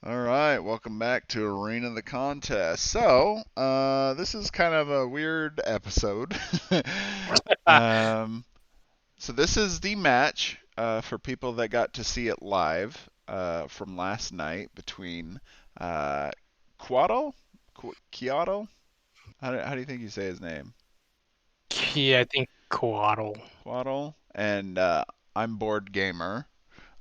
All right, welcome back to Arena the Contest. So, this is kind of a weird episode. um, so this is the match for people that got to see it live from last night between uh, Qiotl, Qiotl. How do you think you say his name? Yeah, I think Qiotl. Qiotl and Imboardgamer.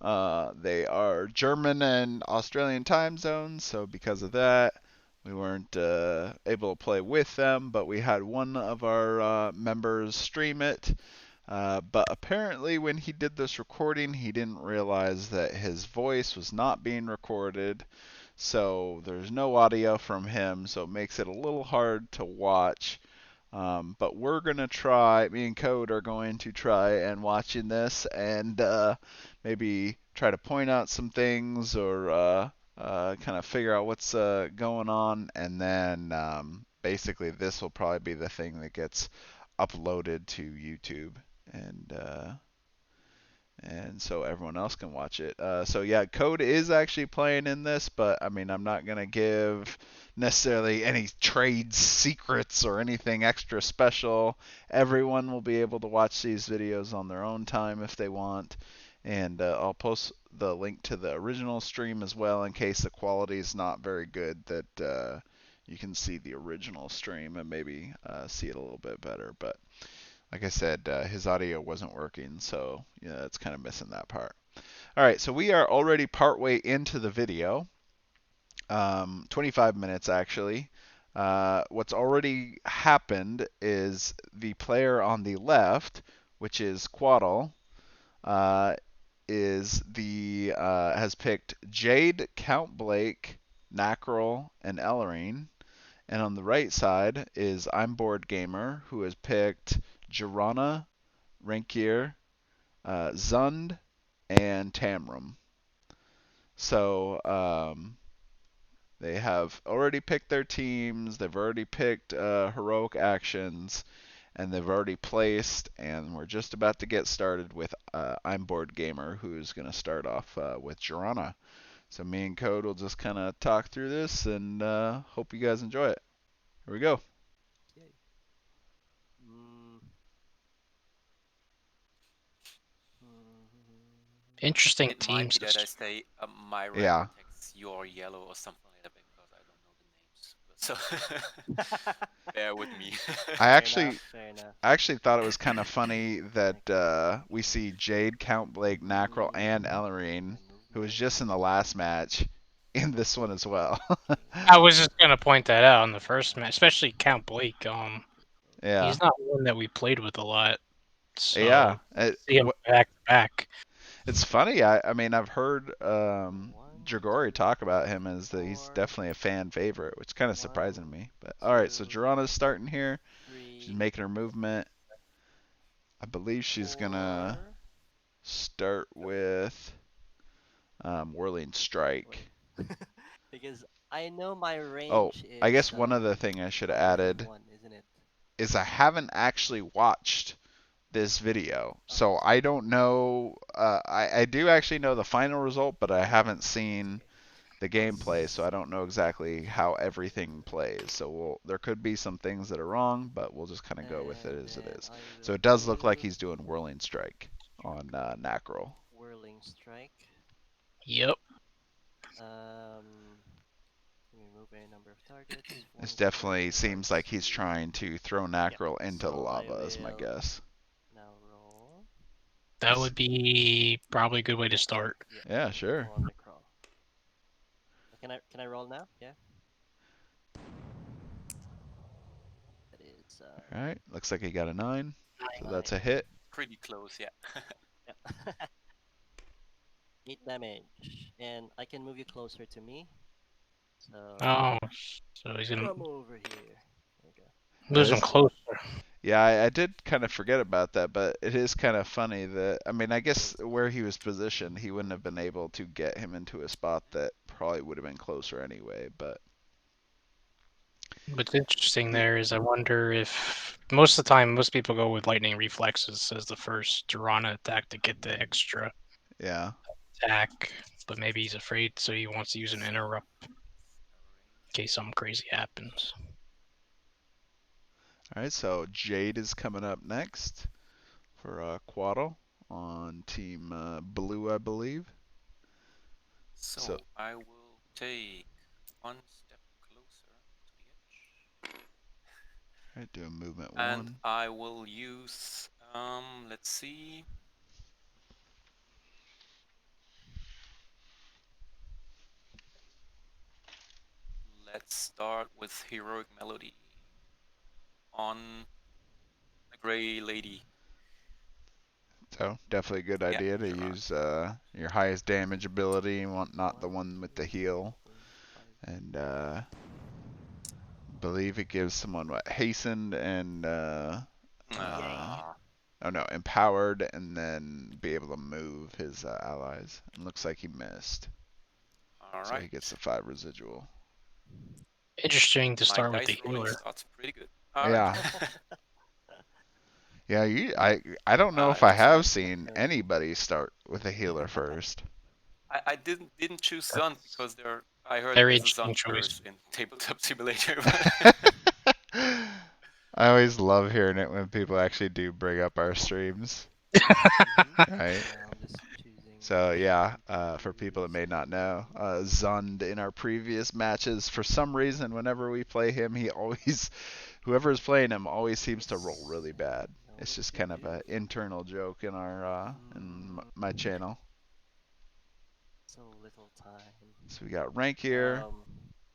They are German and Australian time zones, so because of that, we weren't able to play with them, but we had one of our members stream it. But apparently, when he did this recording, he didn't realize that his voice was not being recorded, so there's no audio from him, so it makes it a little hard to watch. But we're going to try, me and Code are going to try and watching this and maybe try to point out some things or kind of figure out what's going on. And then basically, this will probably be the thing that gets uploaded to YouTube. And so everyone else can watch it. So yeah, Code is actually playing in this, but I mean, I'm not gonna give necessarily any trade secrets or anything extra special. Everyone will be able to watch these videos on their own time if they want, and I'll post the link to the original stream as well in case the quality is not very good. That you can see the original stream and maybe see it a little bit better, but like I said, his audio wasn't working, so yeah, it's kind of missing that part. All right, so we are already partway into the video, 25 minutes actually. What's already happened is the player on the left, which is Qiotl, uh, has picked Jade, Count Blake, Nacrel, and Ellering. And on the right side is I'm Bored Gamer, who has picked Jirana, Renkier, Zund, and Tamram. So they have already picked their teams. They've already picked heroic actions, and they've already placed. And we're just about to get started with I'm Bored Gamer, who's going to start off with Jirana. So me and Code will just kind of talk through this, and hope you guys enjoy it. Here we go. Okay. Mm, Interesting It might team be that I system. say my red Yeah, protects your yellow or something like that because I don't know the names. So bear with me. I fair enough, actually fair enough. I actually thought it was kind of funny that we see Jade, Count Blake, Nacrel, and Ellerine, who was just in the last match, in this one as well. I was just gonna point that out in the first match, especially Count Blake. Yeah, He's not one that we played with a lot, so yeah. see him back to back. It's funny. I mean, I've heard One, Dragori two, talk about him as that he's four, definitely a fan favorite, which is kind of surprising to one, me. But all right, so two, Jirana's starting here. She's three, making her movement. I believe she's gonna four. start with Whirling Strike. Wait. Because I know my Oh, range I is guess one other thing I should have more than added one, isn't it? is I haven't actually watched this video, Oh, so I don't know. I do actually know the final result, but I haven't seen okay. the gameplay, so I don't know exactly how everything plays. So there could be some things that are wrong, but we'll just kind of go with it And as it then is. I So will it does look like do he's doing Whirling Strike on Nacrel. whirling strike. Yep, Um, remove any number of targets. This One, definitely two, seems like he's three. trying to throw Yep. Nacrel into the So I lava, is my will guess. now roll. that would be probably a good way to start. Yep. Yeah, And go sure. on the crawl. Can I roll now? Yeah. That is All right, looks like he got a 9, so that's 9. a hit. Pretty close, yeah. Yep. 8 damage, and I can move you closer to me. So Oh, so he's gonna come over here. There you go. Yeah, lose him this. closer. Yeah, I did kind of forget about that, but it is kind of funny that I mean, I guess where he was positioned, he wouldn't have been able to get him into a spot that probably would have been closer anyway. But What's interesting yeah, there is I wonder if most of the time most people go with lightning reflexes as the first Durana attack to get the extra yeah. attack. but maybe he's afraid, so he wants to use an interrupt in case something crazy happens. All right, so Jade is coming up next for Qiotl on Team Blue, I believe. So I will take one step closer to the edge. All right, doing movement And 1. I will use, let's see. Let's start with Heroic Melody on the Grey Lady. So definitely a good Yeah, idea to sure. use your highest damage ability. You want not the one with the heal. And believe it gives someone what, hastened and oh no, empowered, and then be able to move his allies. It looks like he missed. All So right. he gets the 5 residual. Interesting to start My with the dice rolling healer. starts pretty good. All Yeah. right. Yeah, I don't know if I Just have like seen anybody start with a healer first. I didn't choose Zund because I heard Very there's a interesting Zund choice. curse in Tabletop Simulator. I always love hearing it when people actually do bring up our streams. Right? So yeah, for people that may not know, Zund in our previous matches, for some reason, whenever we play him, he always, whoever is playing him, always seems to roll really bad. It's just kind of an internal joke in our in my channel. So little time. So we got rank here.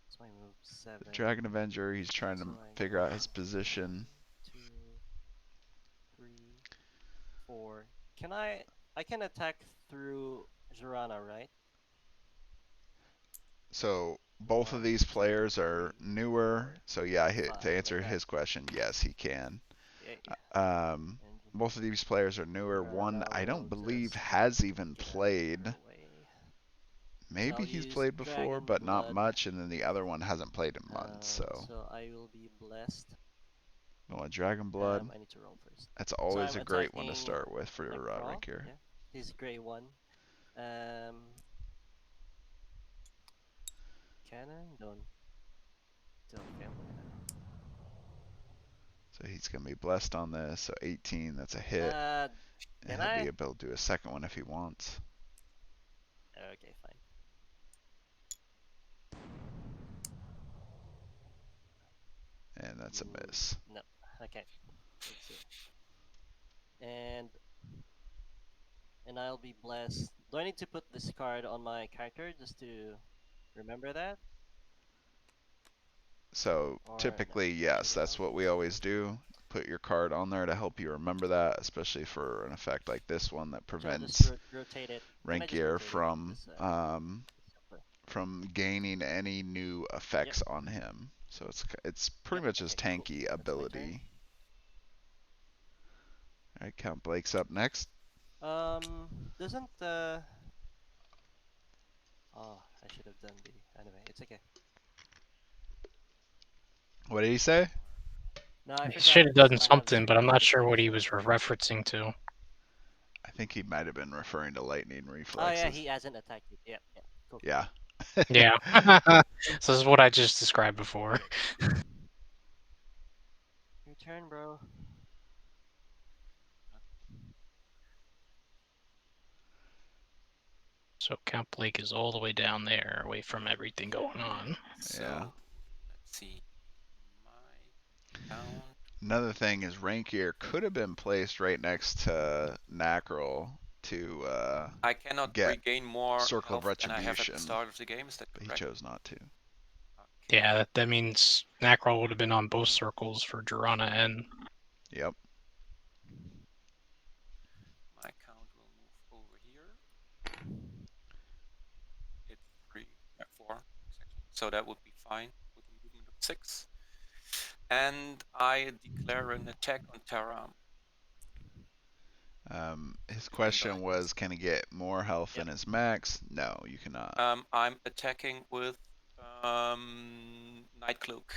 So I move 7. Dragon Avenger, he's trying to So I figure go out his position. 1, 2, 3, 4. I can attack through Jurana, right? So both of these players are newer. So yeah, to answer his question, yes, he can. Both of these players are newer. One, I don't believe has even played. Maybe he's played before, but not much. And then the other one hasn't played in months. So I will be blessed. You want Dragon Blood? I need to roll first. That's always a great one to start with for rank here. Yeah, he's grey 1. Cannon, don't fail me now. So he's gonna be blessed on this. So 18, that's a hit. And he'll be able to do a second one if he wants. Okay, fine. And that's a miss. No, okay. Let's see. And I'll be blessed. Do I need to put this card on my character just to remember that? So typically, yes, that's what we always do. Put your card on there to help you remember that, especially for an effect like this one that prevents rotate it. rank gear from gaining any new effects on him. So it's pretty much his tanky ability. All right, Count Blake's up next. Doesn't oh, I should have done the anyway. It's okay. What did he say? No, I He should have done something, but I'm not sure what he was referencing to. I think he might have been referring to lightning reflexes. Oh yeah, he hasn't attacked you. Yeah, yeah. Cool. Yeah. Yeah. So this is what I just described before. Your turn, bro. So Count Blake is all the way down there, away from everything going on. So, yeah. Let's see. My count. Another thing is rank gear could have been placed right next to Nacrel to I cannot get regain more Circle of health than I have at the Retribution, start of the game. Is that but correct? he chose not to. Okay. Yeah, that means Nacrol would have been on both circles for Jurana and. Yep. My count will move over here. It's 4. So that would be fine with a movement of 6. And I declare an attack on Taram. His question was, can he get more health than his max? No, you cannot. I'm attacking with Night Cloak.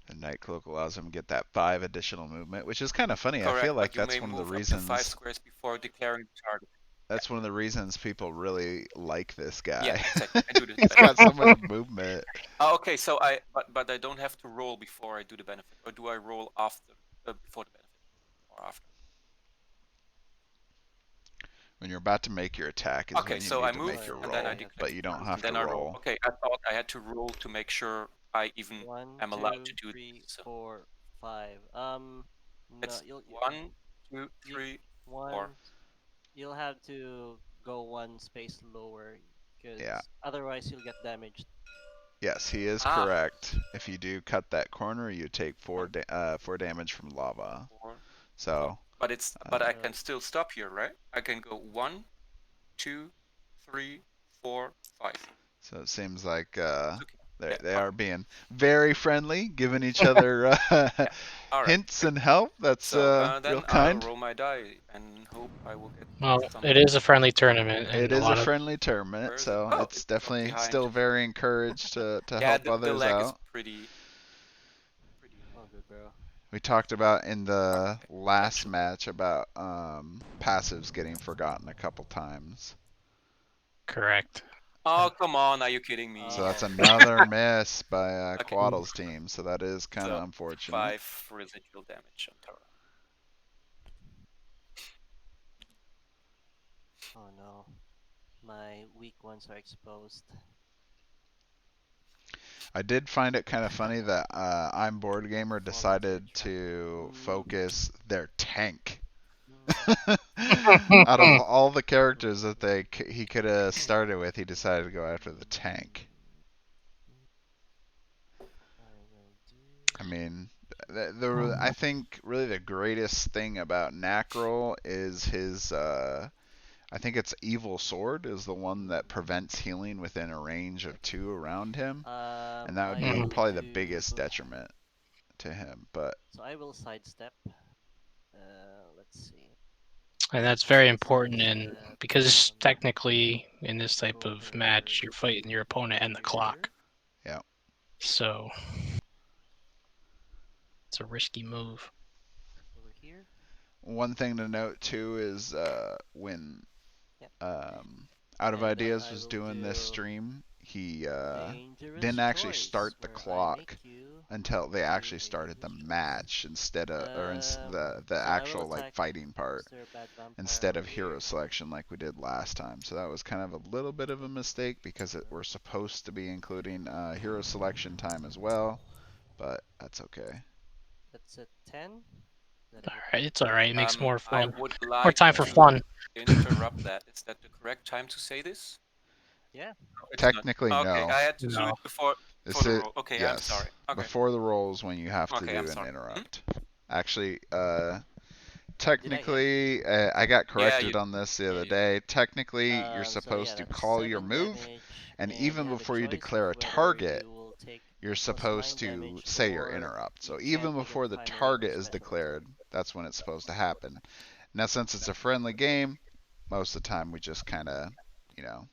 The Night Cloak allows him to get that 5 additional movement, which is kind of funny. Correct, I feel like but you that's may one of the move up to reasons 5 squares before declaring the target. That's one of the reasons people really like this guy. Yeah, exactly. I do the He's got so much movement. Oh, okay, so but I don't have to roll before I do the benefit, or do I roll after before the benefit or after? When you're about to make your attack is Okay, when you so I need to move make your and then I roll, declare but you don't first, have and then to I roll. roll. Okay, I thought I had to roll to make sure I even 1, am 2, allowed to do 3, this. So 4, 5. No, it's you'll 1, 2, you 3, 4. one. You'll have to go one space lower, Yeah. because otherwise you'll get damaged. Yes, he is Ah, correct. If you do cut that corner, you take 4 damage from lava. 4. So, But I So can still stop here, right? I can go 1, 2, 3, 4, 5. so it seems like Okay. Yeah. they Okay. are being very friendly, giving each other Yeah. All right. hints Great. and help. That's So then real I'll kind. roll my die and hope I will get Well, some. it is a friendly tournament, and It a is a lot of friendly tournament, Where is it? so Oh, it's it's from definitely behind. still very encouraged to Yeah, help the others lag is out. pretty all good, bro. We talked about in the okay. last Actually, match about passives getting forgotten a couple times. correct. oh come on, are you kidding me? So that's Oh, another miss by Okay, Qiotl team. So that is kind of so unfortunate. 5 residual damage on Tara. oh no. My weak ones are exposed. I did find it kind of funny that I'm Board Gamer Fall into the decided trap. to focus their tank. Mm, Out of all the characters that he could have started with, he decided to go after the tank. I will do. I mean, I think really the greatest thing about Nacrol is his. I think it's Evil Sword is the one that prevents healing within a range of 2 around him, and that would I be will probably the do. biggest detriment to him. But So I will sidestep. Let's see. And that's very important, and Sidestep. because technically in this type Go of over match, you're fighting your opponent and the clock. yeah, So it's a risky move. over here. one thing to note too is when Yep. Out of And then Ideas I was will doing this do stream, he dangerous didn't actually choice, start the where I make clock you until they do actually a started the dangerous match instead of the So I will actual like attack fighting part Mr. Bad Vampire instead over of hero here. selection like we did last time. So that was kind of a little bit of a mistake because we're supposed to be including hero selection time as well, but that's okay. That's a 10. That All hit. right, it's all right. It makes more I fun, would more like time for to fun. interrupt that. Is that the correct time to say this? Yeah. No, it's not. Technically, Okay, no. I had to do No. it before This the is roll. Okay, I'm yes. sorry. Okay, Before the rolls when you have to okay, I'm do an sorry. interrupt. Actually, Did I hit? technically, I got Yeah, corrected on this the yeah, other you did. day. Technically, you're So yeah, supposed to that's call your 7 move, damage, and and you even have a before you choice of declare a whether target, you will take you're plus 9 supposed to damage say your or interrupt. you So can't even even before the time away your target is special attack. declared, that's when it's supposed to happen. Now, since it's a friendly game, most of the time we just kind of, you know,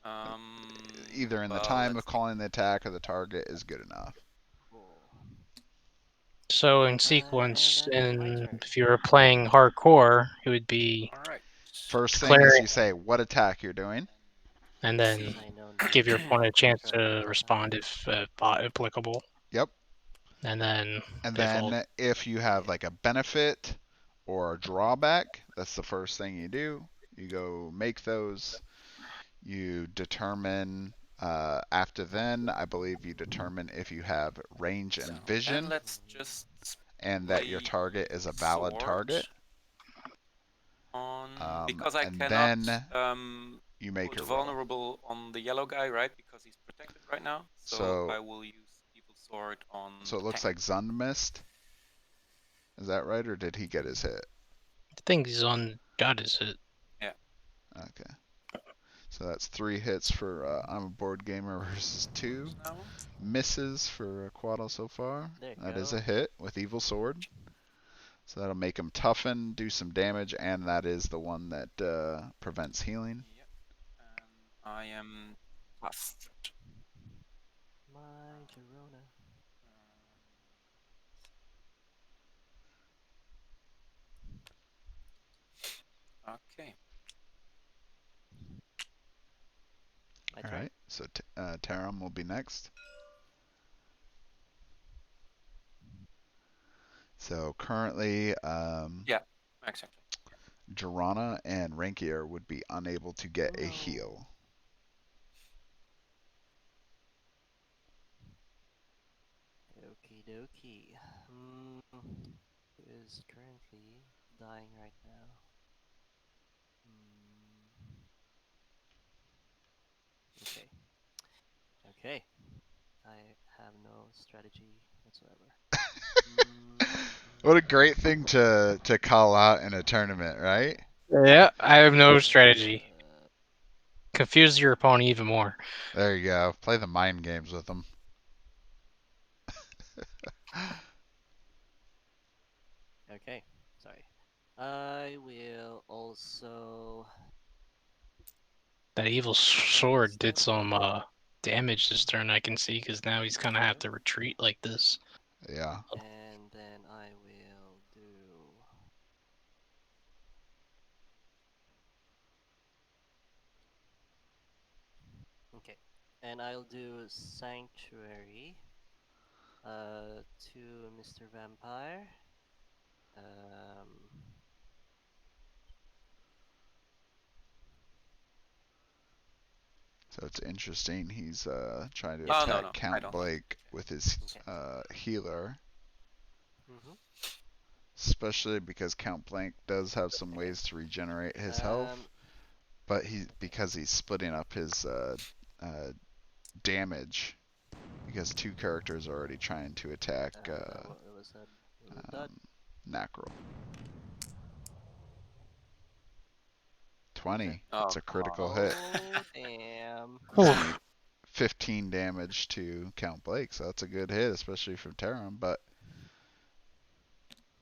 either in the Well, time let's of see. calling the attack or the target is good enough. Cool. So in And sequence, then my and turn. if you were playing hardcore, it would be All right. First thing is declaring you say what attack you're doing. and Let's then Since see. I know give your the opponent a chance correct to attack. respond if applicable, Yep. and then And if all then if you have Okay. like a benefit or a drawback, that's the first thing you do. You go make those. You determine after then, I believe you determine if you have range So, and and vision let's just and that your play target is a valid sword target. on because I And cannot then you make put your roll. vulnerable on the yellow guy, right? Because he's protected right now. So So I will use evil sword on so it the looks tank. like Zund missed. Is that right, or did he get his hit? I think he's on God is it. Yeah. Okay. So that's 3 hits for I'm a Board Gamer versus 2. Now. Misses for Qiotl so far. There you That is go. a hit with Evil Sword. So that'll make him toughen, do some damage, and that is the one that prevents healing. Yep. And I am tough. My Girona. Okay. My All turn. right. So Taram will be next. So currently, Yeah, exactly. Jirana and Rankier would be unable to get a No. heal. Okie dokie. Who is currently dying right now? Okay. Okay. I have no strategy whatsoever. What a great thing to call out in a tournament, right? Yeah, I have no strategy. Confuse your opponent even more. There you go. Play the mind games with them. Okay. Sorry. I will also. That evil sword did some damage this turn, I can see, because now he's gonna have to retreat like this. Yeah. And then I will do. Okay. And I'll do Sanctuary to Mr. Vampire. So it's interesting. He's trying to Oh, attack no, I Count don't want Blake with his Okay. healer, Mm-hmm. especially because Count Blake does have some ways to regenerate his health, but because he's splitting up his damage, because two characters are already trying to attack What was that? Nacrel. 20. Oh, That's a come on. critical hit. Oh, damn. See, 15 damage to Count Blake, so that's a good hit, especially from Taram, but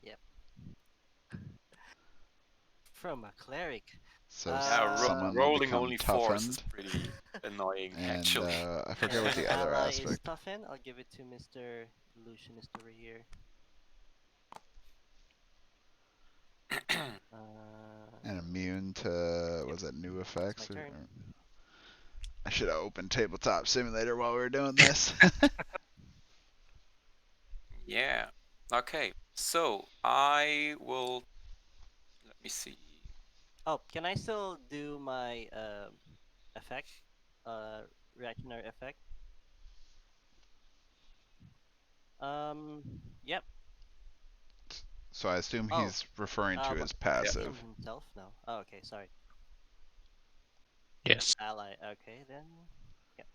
Yep. From a cleric. so Yeah, someone will rolling become only 4s is toughened, pretty annoying, and actually. I forget what And the other ally is aspect. toughened. I'll give it to Mr. Illusionist over here. And immune to, was it new effects? It's my turn. I should have opened Tabletop Simulator while we were doing this. Yeah. Okay. So I will. Let me see. Oh, can I still do my effect? Reactionary effect? Yep. So I assume Oh, he's referring to his Yeah. passive. from himself? No. Oh, okay, sorry. Yes. Ally. Okay, then. Yep.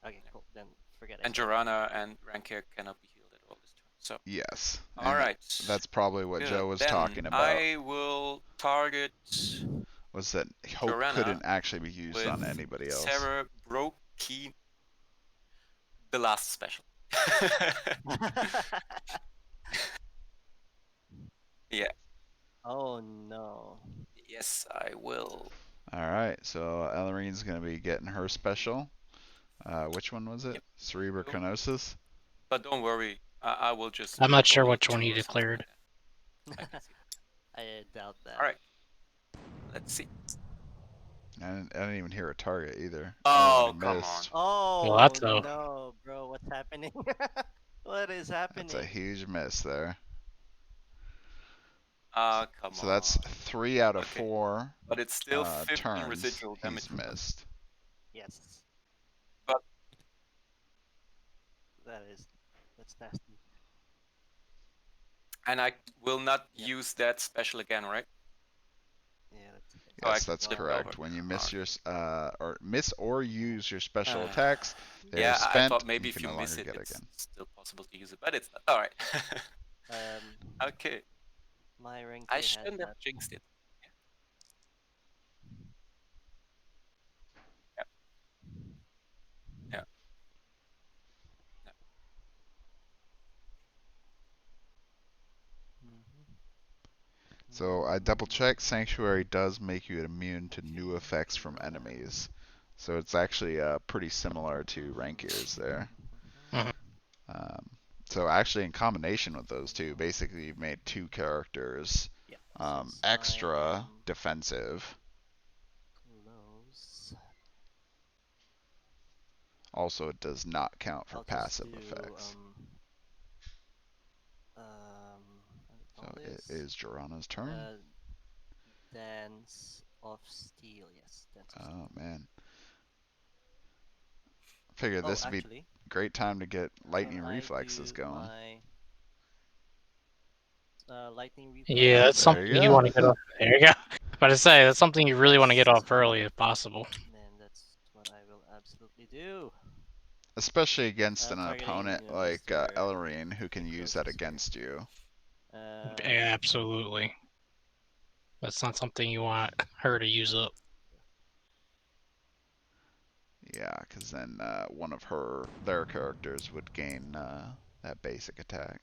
Okay, cool. Then forget I And said it. Jorana and Rankier cannot be healed at all this turn. So. Yes. All And right. that's probably what Good. Joe was Then talking about. I will target Was that hope Jorana couldn't actually be used with on anybody else. Sarah Brokey, the last special. Yeah. Oh no. Yes, I will. Alright, so Ellarine's going to be getting her special. Which one was it? Yep. Cerebroconosis? But don't worry, I will just I'm not sure roll a which one 2 he or something declared. like that. I can see that. I doubt that. All right. Let's see. I didn't even hear a target either. Oh, he come on. missed. Oh Well, that's a no, bro, what's happening? What is happening? That's a huge miss there. Come So on. that's 3 out of Okay. 4 But it's still 15 turns residual damage. he's missed. Yes. But that's nasty. and I will not use that special again, right? Yeah, that's okay. So I Yes, that's flipped correct. over. When you miss Alright. your or miss or use your special attacks, they are Yeah, I spent. thought maybe You if can you no miss longer it, get it's again. still possible to use it, but it's not. All right. Okay. My rank I has shouldn't have that. jinxed it. Yeah. Yeah. Yeah. So I double checked. Sanctuary does make you immune to new effects from enemies. So it's actually pretty similar to Rankier's there. Mhm. Um, so actually, in combination with those two, basically you've made two characters Yeah, since I extra am defensive. close. Also, it does not count for I'll just passive do effects. what do you So call it this? is Jorana's turn. Dance of Steel. Yes, Dance of Steel. Oh man. Figured Oh, this would be actually, a great time to get lightning I reflexes do going. my lightning reflex. Yeah, Oh, that's there something you you go. want to get off. There you go. But I say that's something you really want to get off early if possible. Then that's what I will absolutely do. Especially against an Targeting opponent like Mr. Ellerine, who can use that Necrosis here. against you. Absolutely. That's not something you want her to use up. Yeah, because then one of their characters would gain that basic attack.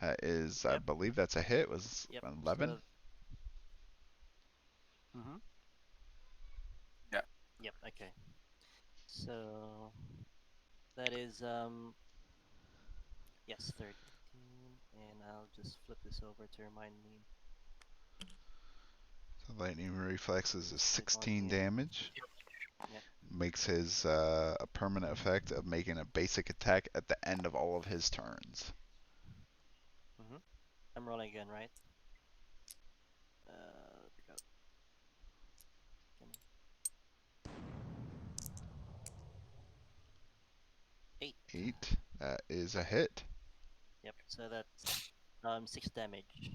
That is, I Yep. believe that's a hit. Was Yep. 11? Mm-hmm. Yeah. Yep. Okay. So that is yes, 13, and I'll just flip this over to remind me. So lightning reflexes is Click on 16 here. damage. Yep. Makes his a permanent effect of making a basic attack at the end of all of his turns. Mm-hmm. I'm rolling again, right? There we go. Gimme. 8. 8. That is a hit. Yep. So that's 6 damage.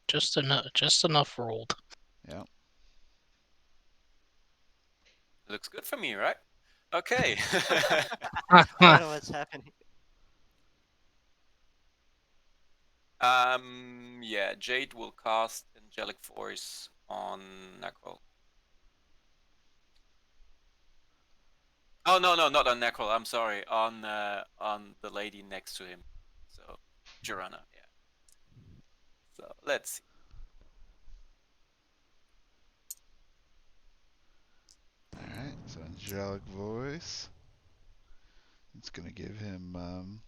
Just enough rolled. Yep. Looks good for me, right? Okay. I don't know what's happening. Yeah, Jade will cast Angelic Voice on Necrol. Oh no, not on Necrol. I'm sorry, on the lady next to him. So Jorana, yeah. So let's see. Alright, so Angelic Voice. It's going to give him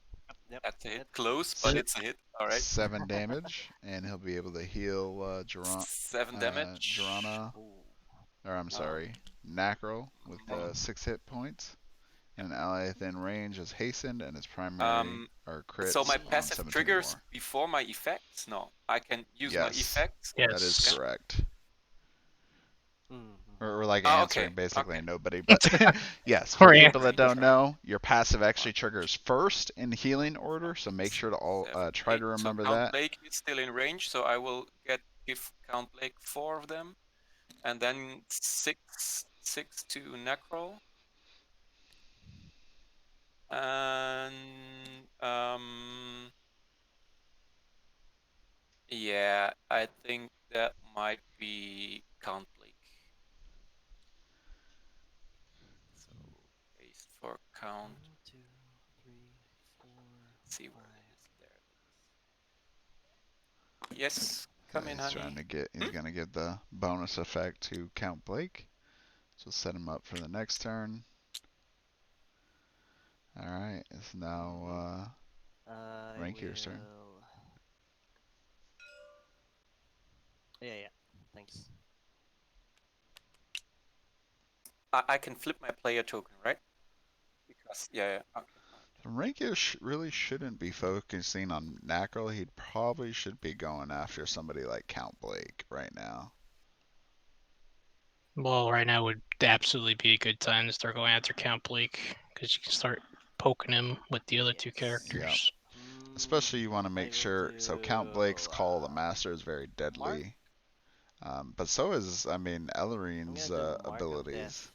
Yep. That's a hit. Close, but it's a hit. All right. 7 damage, and he'll be able to heal 7 damage. Jorana, or I'm sorry, Nacrel with 6 hit points. And an ally within range is hastened, and its primary or crits So my on passive 17 or triggers more. before my effects? No, I can use my Yes, effects. that is Yes. correct. Mm-hmm. Or like Oh, answering okay, basically okay. nobody, but yes, for Or people that answering. don't know, your passive actually triggers first in healing order, so make sure to all 7, try 8. to So remember Count that. Blake is still in range, so I will give Count Blake 4 of them, and then 6 to Necrol, and yeah, I think that might be Count Blake. So paste for Count. 1, 2, 3, 4, Let's see 5. where it is. There it is. Yes, come in, He's honey. trying to get. He's gonna get the bonus effect to Count Blake, so set him up for the next turn. All right, it's now Rankier's turn. Yeah. Thanks. I can flip my player token, right? Because yeah. Okay. Rankir really shouldn't be focusing on Nacrel. He probably should be going after somebody like Count Blake right now. Well, right now would absolutely be a good time to start going after Count Blake because you can start poking him with the other 2 characters. Yep. Especially you want to make sure. So Count Blake's Call of the Master is very deadly. But so is, I mean, Ellerine's abilities.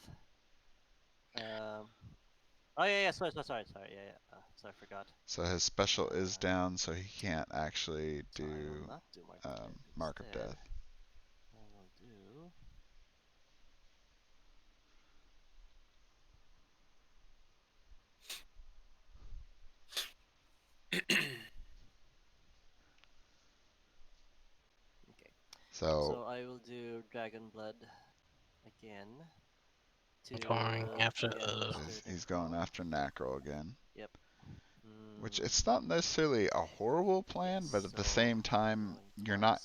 Oh yeah. Sorry. Yeah. So I forgot. So his special is down, so he can't actually So I will do not do Mark of Death. I will do. Okay. So I will do Dragon Blood again. Going after He's going after Nacrel again. Yep. Which it's not necessarily a horrible plan, but at the same time,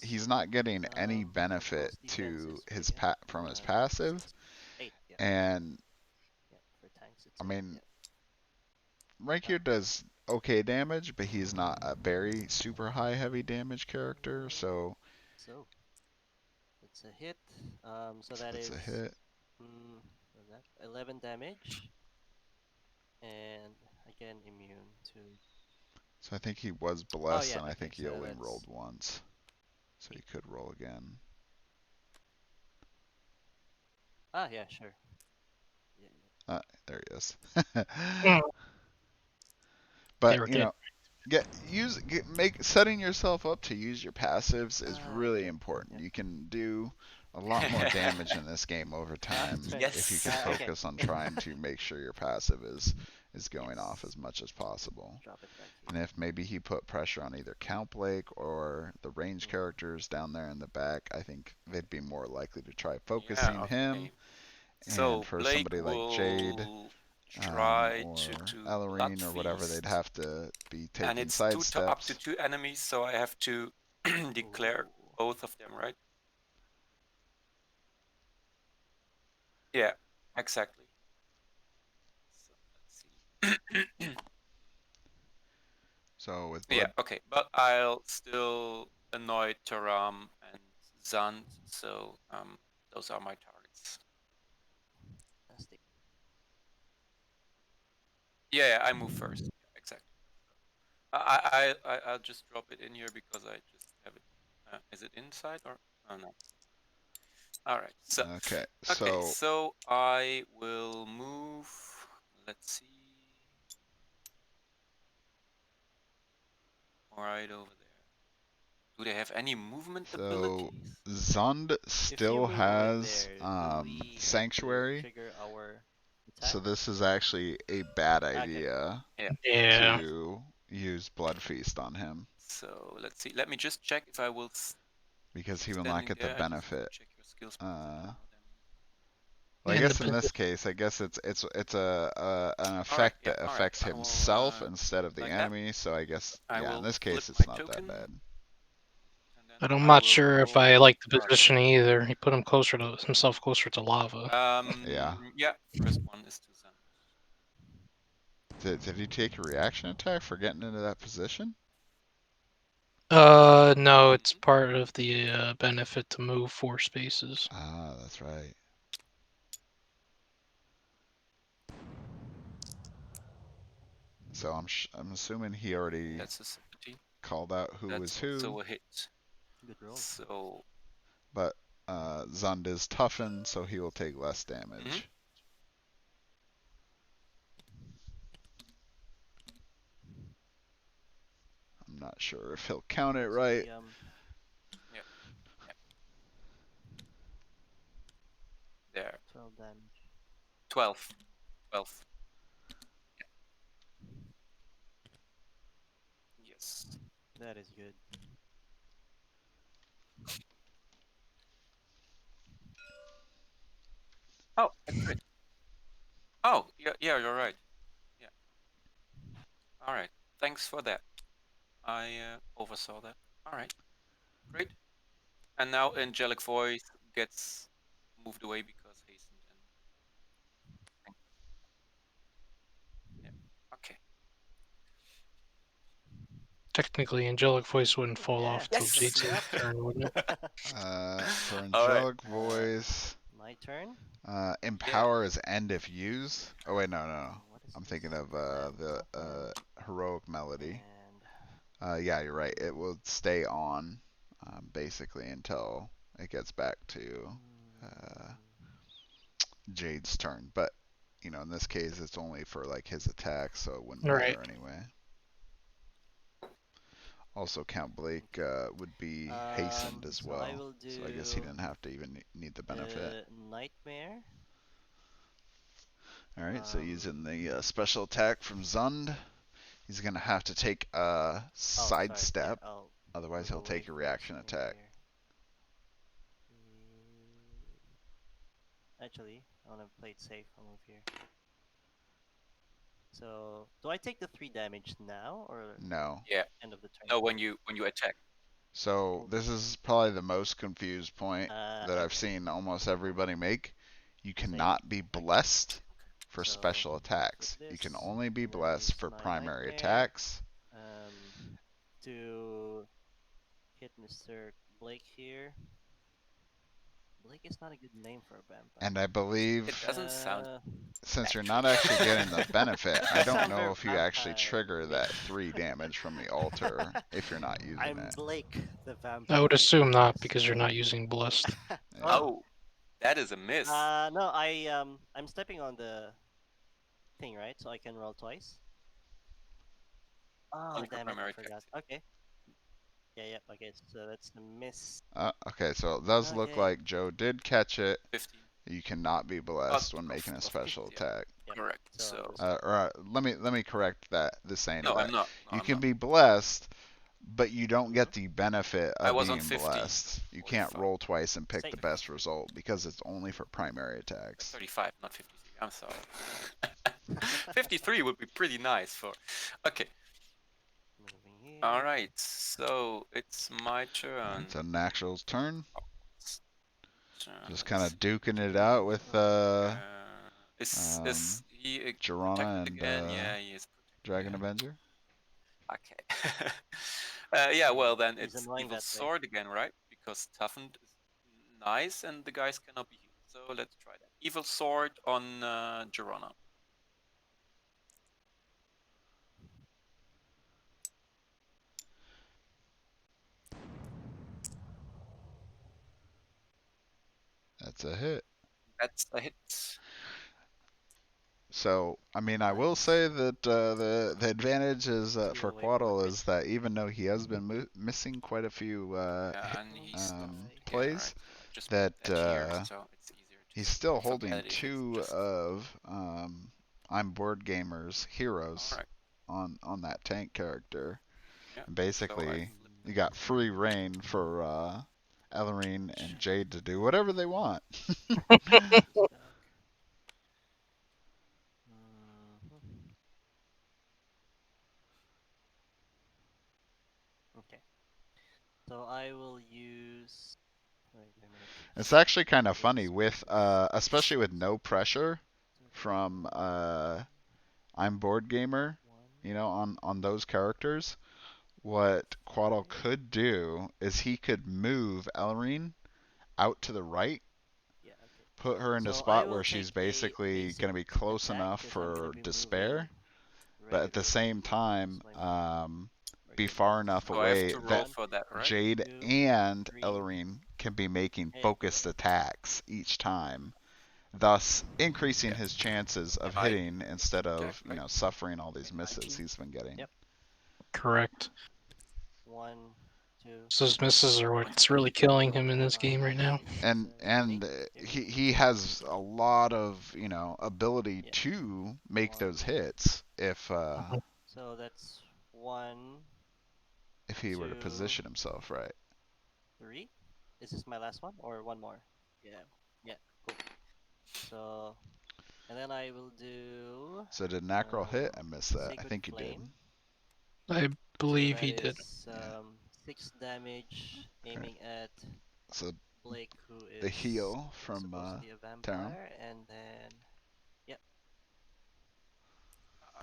he's not getting any benefit to his from his passive, 8, and yeah, for tanks I mean, Rakier does okay damage, but he's not a very super high heavy damage character, so So it's a hit. So so that that's is a hit. what's that? 11 damage, and again immune to. So I think he was Oh blessed, yeah, and I okay. think he So only that's rolled once, so he could roll again. yeah, sure. Yeah, There he is. Mm, they But were you good. know, setting yourself up to use your passives is I really did. important. Yep. You can do a lot more damage in this game over time Turn. if you Yes. can Okay. focus on trying to make sure your passive is going off Yes. as much as possible. Drop it back And here. if maybe he put pressure on either Count Blake or the range characters down there in the back, I think they'd be more likely to try Yeah, focusing him. okay. And So for Blake somebody like Jade will try or to blood Ellerine or whatever, they'd feast, have to be and taking it's up to sidesteps. 2 enemies, so I have to declare Ooh. both of them, right? Yeah, exactly. So let's see. So with Yeah, blood, okay, but I'll still annoy Taram and Zand, so those are my targets. Nasty. Yeah, I move first. Yeah, exactly. I'll just drop it in here because I just have it. Is it inside or? Oh no. All right. okay, Okay, so so I will move. Let's see. Right over there. Do they have any movement so abilities? Zund If you still move over has there, do we have to Sanctuary, trigger our attack? so this is actually a bad Okay. idea Yeah. Yeah. to use Blood Feast on him So let's see. Let me just check if I will because keep he will not standing get the there. I just want to benefit. check your skills points and Uh, ignore them. well, I And guess the in this case, I guess it's an All right. effect Yeah. that All right. affects I will himself instead of the like that. enemy. So I guess I yeah, in will this flip case, my it's not that token, bad. and then but I'm I not will sure if I roll like the target. positioning either. He put himself closer to lava. Yeah. Yeah. First one is to Zand. Did he take a reaction attack for getting into that position? No, it's part of the benefit to move 4 spaces. Ah, that's right. So I'm assuming he already That's a 17. called out who That's was who, also a hit. Good roll. So, but Zund is toughened, so he will take less mhm. damage. I'm not sure if he'll count it So right. the Yeah, yeah, there. 12 damage. 12. 12. Yes. That is good. Oh, a crit. Oh, yeah, yeah, you're right. Yeah. All right. Thanks for that. I oversaw that. All right. Great. And now Angelic Voice gets moved away because hastened and. Yeah. Okay. Technically, Angelic Voice wouldn't fall Yeah, off till it's Jade's me Yes. up. turn, wouldn't it? For All right. Angelic Voice, My turn. Yeah. Empower is end if used. Oh wait, no. What is I'm this? thinking of Command. the Command. Heroic Melody. And Yeah, you're right. It will stay on basically until it gets back to uh, Jade's turn. But in this case, it's only for like his attack, so it wouldn't Right. matter anyway. Also, Count Blake would be hastened as so I well, will so I guess he do didn't have to even need the benefit. nightmare. All right, so using the special attack from Zund, he's gonna have to take a Oh, sorry. Yeah, sidestep, I'll otherwise move he'll away take a first reaction and move attack. here. Actually, I want to play it safe. I'll move here. So, do I take the 3 damage now or No. Yeah. end of the turn? No, when you attack. So Move this here. is probably the most confused point that I've Okay. seen almost everybody make. You Save. cannot be blessed for So, special attacks. put You can this, only be and then blessed use for my primary nightmare, attacks. To hit Mr. Blake here. Blake is not a good name for a vampire. And I It believe, doesn't sound since you're that not good. actually getting the benefit, I You don't sound know very if you actually vampire trigger to me. that 3 damage from the altar if you're not using I'm it. Blake, the vampire. I would assume not Yes. because you're not using blessed. Yeah. Oh, that is a miss. No, I'm stepping on the thing, right? So I can roll twice. Oh, Only for damn it! I primary forgot. attacks. Okay. Yeah. Okay, so that's the miss. Okay, so it does look Okay. like Joe did catch it. 15. You cannot be blessed when making a special 50, attack. Yep. correct. So I'm So just Let me correct that. The saying no, of I'm that. not. No, You I'm can not. be blessed, but you don't Mhm. get the benefit I of was on being 50, blessed. You can't 45. roll twice and pick the Safe. best result because it's only for primary attacks. 35, not 53. I'm sorry. 53 would be pretty nice for. Okay. moving here. All right. So it's my turn. It's a natural's turn. Just Let's kind of see. duking it out with Is he Jirana protected and again? Yeah, he is protected. Dragon Yeah. Avenger. Okay. Yeah, well then He's it's annoying evil that way. sword again, right? Because toughened is nice and the guys cannot be healed. So let's try that. Evil sword on Girona. That's a hit. That's a hit. So, I mean, I will Nice. say that the advantage is Two for away from a Qiotl crit. is that even though he has been missing quite a few Yeah, and he's Um, yeah, plays, right. So I just that put that here, so it's easier to he's see. still So holding bad if it's 2 just of I'm Board Gamer's heroes all right. on that tank character. Yeah. And So I basically, flip you got free reign for Ellerine and Jade to do whatever they want. Stuck. Mhm. Okay. So I will use. Wait a minute. It's actually kind of This funny with is especially with no pressure from 31, I'm Board Gamer, 1, on those characters. What Qiotl 5. could do is he could move Ellerine out to the right, Yeah, okay. put her in a So I spot will where take she's a basically basic going to be close attack enough because I'm gonna for be moving despair, but at the regularly. same time, Use my be regular far mouse. enough so I have away to roll that 1, for that, right? Jade 2, and 3, Ellerine can be making and focused attacks each time, thus increasing Yeah. his chances of yep. I hitting instead attack, of, right? suffering all these And misses 19. he's been getting. Yep. Correct. 1, 2, So his misses are 20. what's really killing him in this 5, game right now. 6, And 7, 8. Here. he has a lot of, ability Yeah. to make 1. those hits So that's 1, if he were to 2, position himself right. 3. Is this my last one or one more? Yeah. Yeah. Cool. So, and then I will do So did Nacral hit? I missed that. I Sacred think you did. Flame. I So believe that he did. is Yeah. 6 damage aiming at So Blake, who the is heal from supposedly a Taron. vampire, and then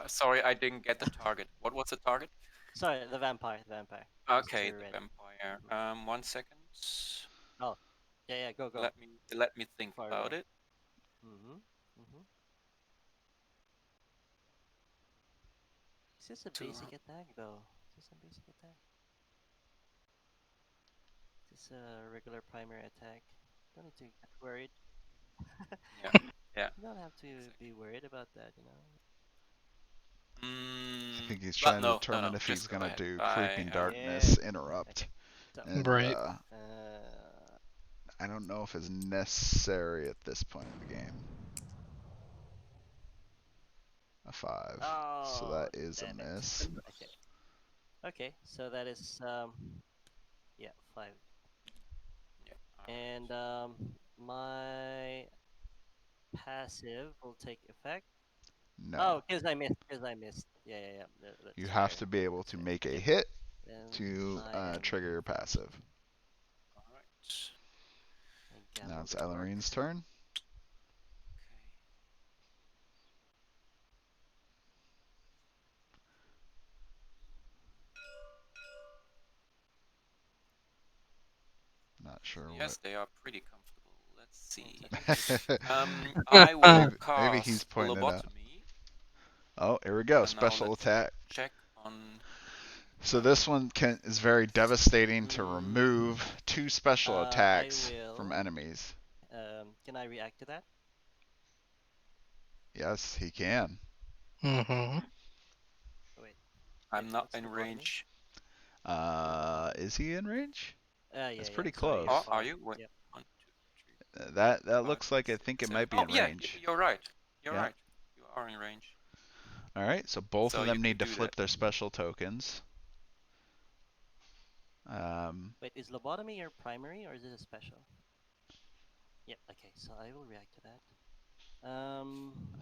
Sorry, I didn't get the target. What was the target? sorry, the vampire, the vampire. Okay, Mr. the Red. vampire. 1 second. Oh, yeah, go. Let me think Far about away. it. Mm-hmm. Is this a To basic attack, though? Is this a basic attack? Is this a regular primary attack? Don't need to get worried. yeah. You don't have to be worried about that, I think he's But trying to no, determine if he's just go gonna ahead. do I Creeping Yeah. Darkness Interrupt. Okay. So, And Right. I don't know if it's necessary at this point in the game. A 5. So oh, that is a damn it. miss. Okay, so that is 5. yeah. And my passive will take effect. No. Oh, because I missed. Yeah. That's You fair. have to be able to That's fair. make a Yep. hit Then to I am trigger your passive. All right. a Now it's Gallop Orc. Ellerine's turn. sure Yes, they are pretty comfortable. Let's see. Technically, I will maybe cast he's pointing it out. lobotomy, Oh, here we go. and now Special let's attack. check on. So this one is very devastating to Mm, remove 2 special I attacks from will. enemies. Can I react to that? Yes, he can. Mm-hmm. Oh, wait. I'm not What's in lobotomy? range. Is he in range? Yeah, That's yeah. pretty Sorry, close. Oh, are far. you? Wait, Yep. 1, 2, 3, That 5, looks like I 6, think it 7. might be Oh in yeah, range. you're right. You're Yeah. right. You are in range. All right. So both So of you them can need to do that. flip their special tokens. Wait, is lobotomy your primary or is it a special? Yep. Okay, so I will react to that.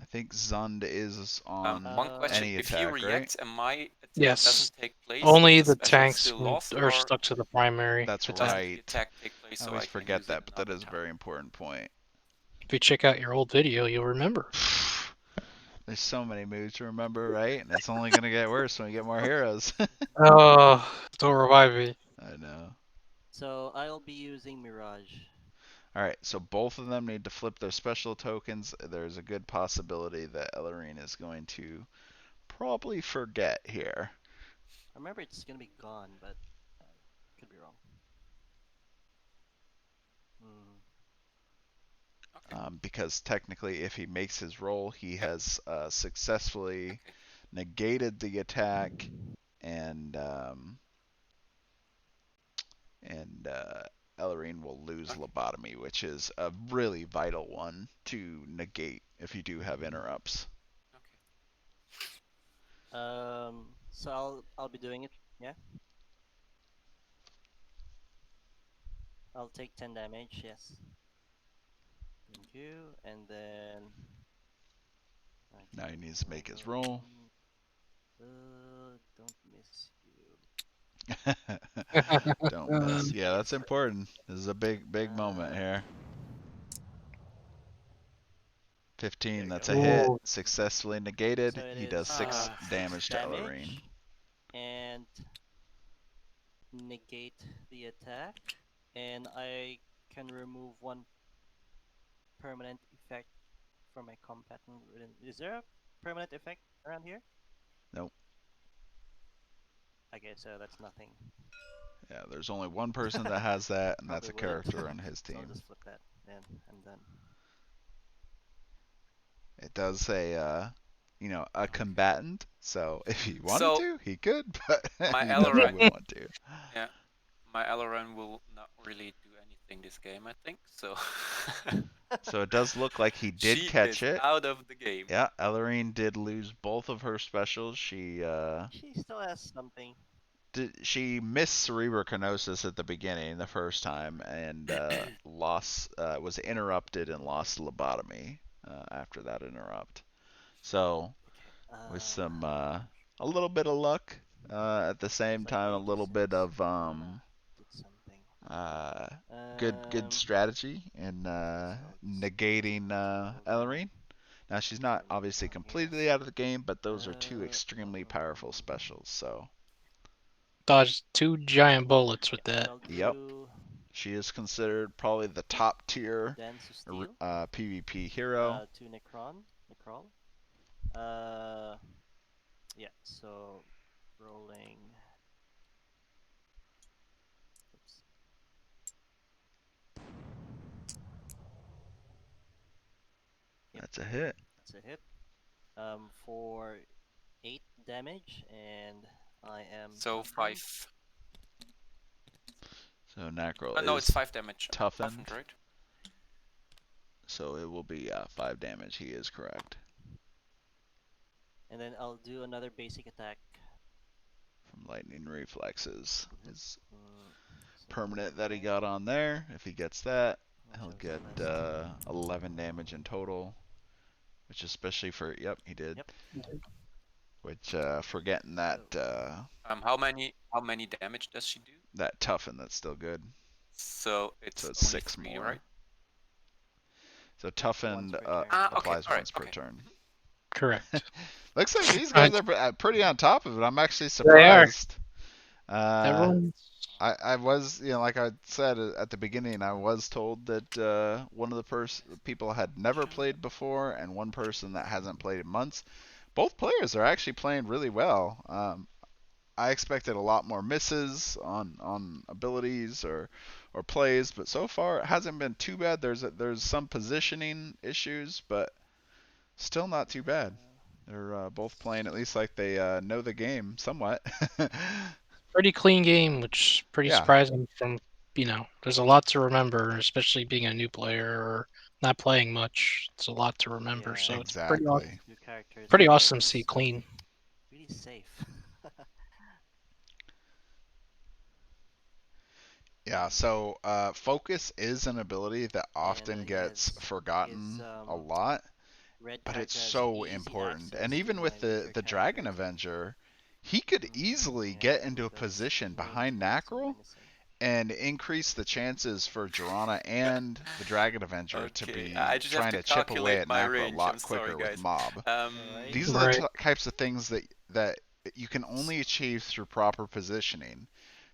I think Zund is on One question: any if you attack, right? react and my attack Yes. doesn't take place, Only is the the special tanks still lost, are or stuck to the primary That's attack. does the right. attack take place I so always I can forget use it that, but that another is a time? very important point. If you check out your old video, you'll remember. There's so many moves to remember, right? And it's only gonna get worse when we get more heroes. Oh, don't revive me. I know. So I'll be using Mirage. Alright, so both of them need to flip their special tokens. There's a good possibility that Ellerine is going to probably forget here. I remember it's gonna be gone, but could be wrong. Hmm. Okay. Because technically, if he makes his roll, he Yep. has successfully Okay. negated the attack, and Ellerine will lose Okay. lobotomy, which is a really vital one to negate if you do have interrupts. Okay. So I'll be doing it. Yeah. I'll take 10 damage. Yes. Thank you. And then. Now Okay. he needs to make his roll. Don't miss you. Don't miss. Yeah, that's important. This is a big moment here. 15, that's a hit. Ooh. Successfully negated. So it He is does 6 6 damage to Ellerine. and negate the attack, and I can remove 1 permanent effect from my combatant. Is there a permanent effect around here? Nope. Okay, so that's nothing. Yeah, there's only one person that has that, and that's Probably a wouldn't. character on his So I'll team. just flip that, and I'm done. It does say, a Okay. combatant. So if he wanted So to, he could, but my he definitely Ellerine, wouldn't want to. yeah, my Ellerine will not really do anything this game, I think. So. So it does look like he did She catch is it. out of the game. Yeah, Ellerine did lose both of her specials. She still has something. she missed cerebrocanosis at the beginning the first time, and was interrupted and lost lobotomy after that interrupt. So Okay. with some a little bit of luck, at the same It's like time a little 86. bit of Wanna did something. good strategy in Okay, so I'll just negating go there. Ellerine. Now she's not obviously Down here. completely out of the game, but those are 2 Uh, extremely powerful specials. So Dodged 2 giant bullets with So that. I'll yep, do she is considered probably the top tier Dance of Steel. PvP hero. 2 Necrol. Yeah. So rolling. Oops. Yep. That's a hit. That's a hit. For 8 damage, and I am. So toughened. 5. So Nacrel No, is it's 5 damage. toughened, Right? so it will be 5 damage. He is correct. And then I'll do another basic attack. From lightning reflexes. His So permanent that he got on there. If he gets that, which he'll was get the last 11 damage in total. Which especially for he did. Yep. Which for getting that How many damage does she do? that toughen, that's still good. So it's So it's only 6 3, more. right? So toughened Once per turn. applies Okay, once per okay. turn. Correct. Looks like these guys are pretty on top of it. I'm actually They are. surprised. Everyone's I was, like I said at the beginning, I was told that one of the people had never played before, and one person that hasn't played in months. Both players are actually playing really well. I expected a lot more misses on abilities or plays, but so far it hasn't been too bad. There's some positioning issues, but still not too bad. They're both playing at least like they know the game somewhat. pretty clean game, which is pretty Yeah, surprising from, there's a lot to remember, especially being a new player or not playing much. It's a lot to remember, Yeah, so it's exactly. new characters pretty are awesome like to see clean. really safe. Yeah, so focus is an ability that And often gets his forgotten a lot, red but it's character has so easy important. And access to even with my weaker the Dragon characters. Avenger, he could easily Yeah, get into a those position range behind attacks are Nacrel menacing. and increase the chances for Jirana and the Dragon Avenger to Okay, I be just have trying to to chip away calculate at my Nacrel a range. I'm lot sorry, quicker with guys. Mob. Alright. These are the Right. types of things that you can only achieve through proper positioning.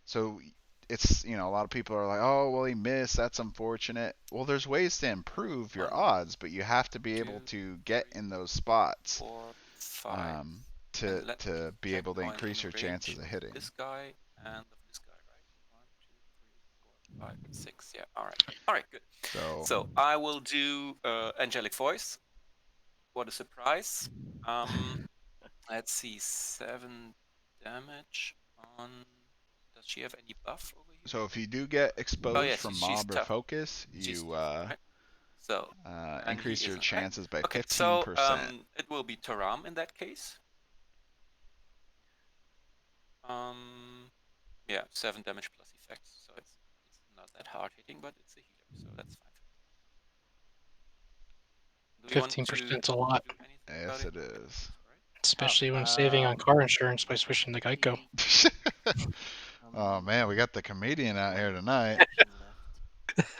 So it's, a lot of people are like, oh, well, he missed. That's unfortunate. Well, there's ways to improve your 1, odds, but you have to be 2, able to 3, get in those spots 4, 5. um, And to let me to be check. able to Now I'm in increase your range chances of of hitting. this guy and of this guy, right? 1, 2, 3, 4, 5, 6. Yeah, alright. Alright, good. So So I will do Angelic Voice. What a surprise. Let's see, 7 damage on... Does she have any buff over here? so if you do get Oh exposed yes, from she's mob or tough. focus, She's you tough, right? So, and he increase your isn't, right? chances by Okay, so 15%. it will be Taram in that case. Yeah, 7 damage plus effects, so it's not that hard hitting, but it's a healer, so that's fine for me. Do you want to 15% a lot, do anything about Yes, it? it Okay, is. alright. especially when saving on car insurance by switching to Geico. Oh man, we got the comedian out here One tonight. action left.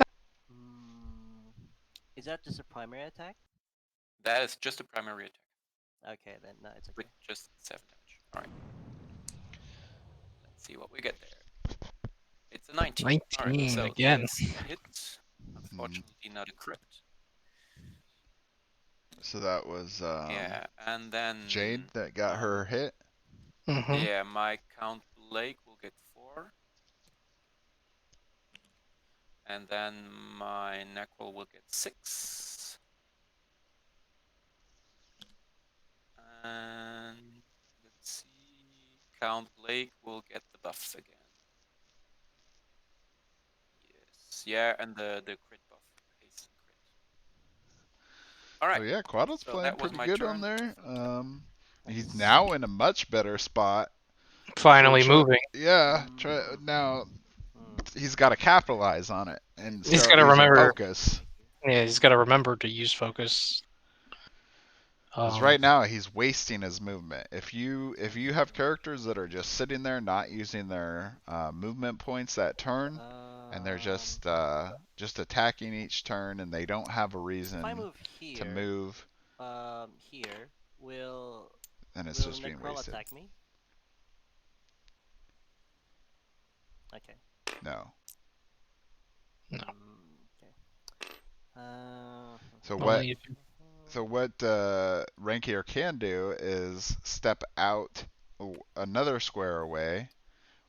Is that just a primary attack? That is just a primary attack Okay, then no, it's with okay. just 7 damage. Alright. Let's see what we get there. It's a 19. Alright, 19 so again. that's a hit. Unfortunately, not a crit. So that was Yeah, and then Jade that got her hit. yeah, my Count Blake will get 4. And then my Necrol will get 6. And let's see, Count Blake will get the buff again. Yes, yeah, and the crit buff, haste and crit. All right. So yeah, Qiotle's So playing that was pretty my good on turn. there. He's Nice. now in a much better spot. Finally moving. Yeah, Mm. now he's got to capitalize on it and He's start got to using remember. focus. Yeah, he's got to remember to use focus. Because right now he's wasting his movement. If you have characters that are just sitting there not using their movement points that turn, and they're just attacking each turn, and they don't have a If I reason move to here, move, will then it's just being Necrol wasted. attack me? Okay. No. No. Okay. So Only if what Rankier can do is step out another square away,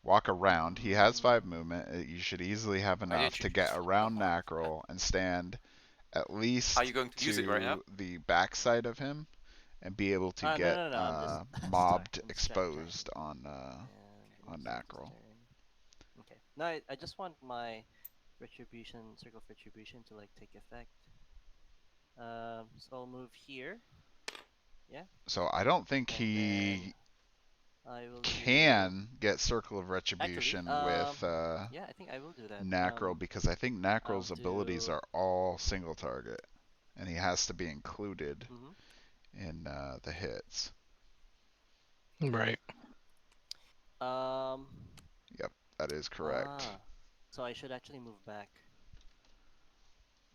walk around. He has 5 movement. You should easily have Why enough did you to get just around teleport? Nacrel and stand at Are least you going to use it right now? to the backside of him and be able to no, get no. I'm just mobbed I'm just trying. exposed on Nacrel. Okay. No, I just want my retribution, circle of retribution, to like take effect. So I'll move here. Yeah. So I don't think And he then I will can get Circle of Actually, Retribution with yeah, I think I will do that. Nacrel because I think Nacrel's I'll abilities do. are all single target, and he has to be included Mhm. in the hits. right. Yep, that is correct. So I should actually move back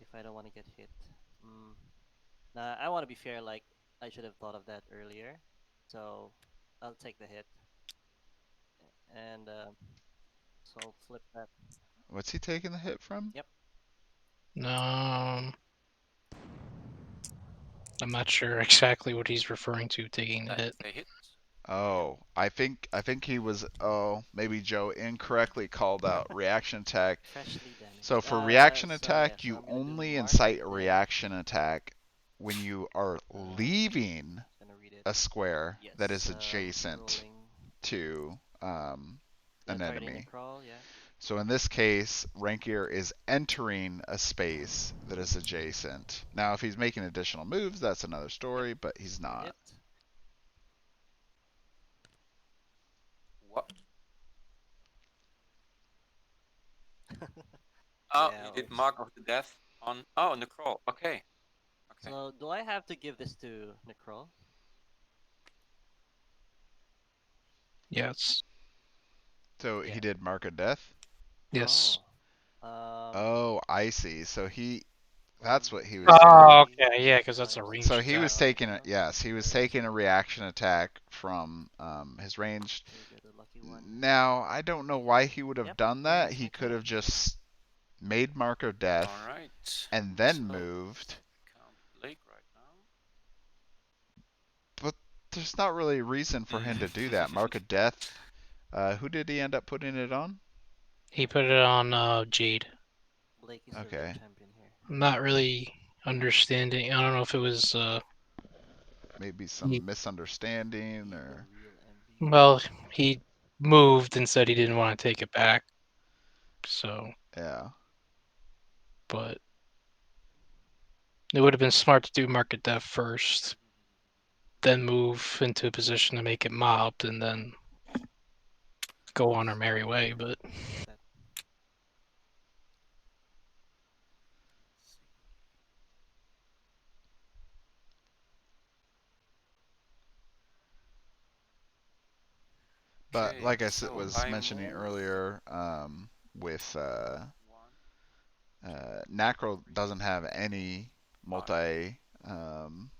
if I don't want to get hit. Nah, I want to be fair. Like I should have thought of that earlier. So I'll take the hit. and so I'll flip that. What's he taking the hit from? Yep. I'm not sure exactly what he's referring to taking the That hit. is a hit. Oh, I think he was. Oh, maybe Joe incorrectly called out reaction attack. Freshly damaged. So for reaction So attack, so you I'm gonna do only mark incite of a death. reaction attack when you are leaving Just gonna read it. a square Yes. that is adjacent Rolling. to an Targeting enemy. crawl, yeah. So in this case, Rankier is entering a space that is adjacent. Now, if he's making additional moves, that's another story, but he's not. Hit. What? Oh, Yeah, you did oops. mark of the death on. Oh, Necrawl. Okay. Okay. So do I have to give this to Necrawl? Yes. So Yeah. he did mark of death? Yes. Oh. Oh, I see. So that's what he was doing. Oh, okay, yeah, because that's a 5, range 6, So he was attack. taking it. Yes, he was Where is taking it? a reaction attack from his ranged. Here we go, the lucky one. Now I don't know why he would have Yep, done and that. that's He my could have turn. just made mark of death All right. and then So, moved. Count Blake right now. But there's not really a reason for him to do that. Mark of death. Who did he end up putting it on? He put it on Jade. Blake is the real Okay. champion here. I'm not really understanding. I don't know if it was Maybe some misunderstanding He's the or. real MVP. well, he moved and said he didn't want to take it back. So, Yeah. but it would have been smart to do market death first, then move into a position to make it mobbed, and then go on our merry way. But That. But Okay, like I so was I mentioning move earlier, with 1, Nacro doesn't have any 5. um,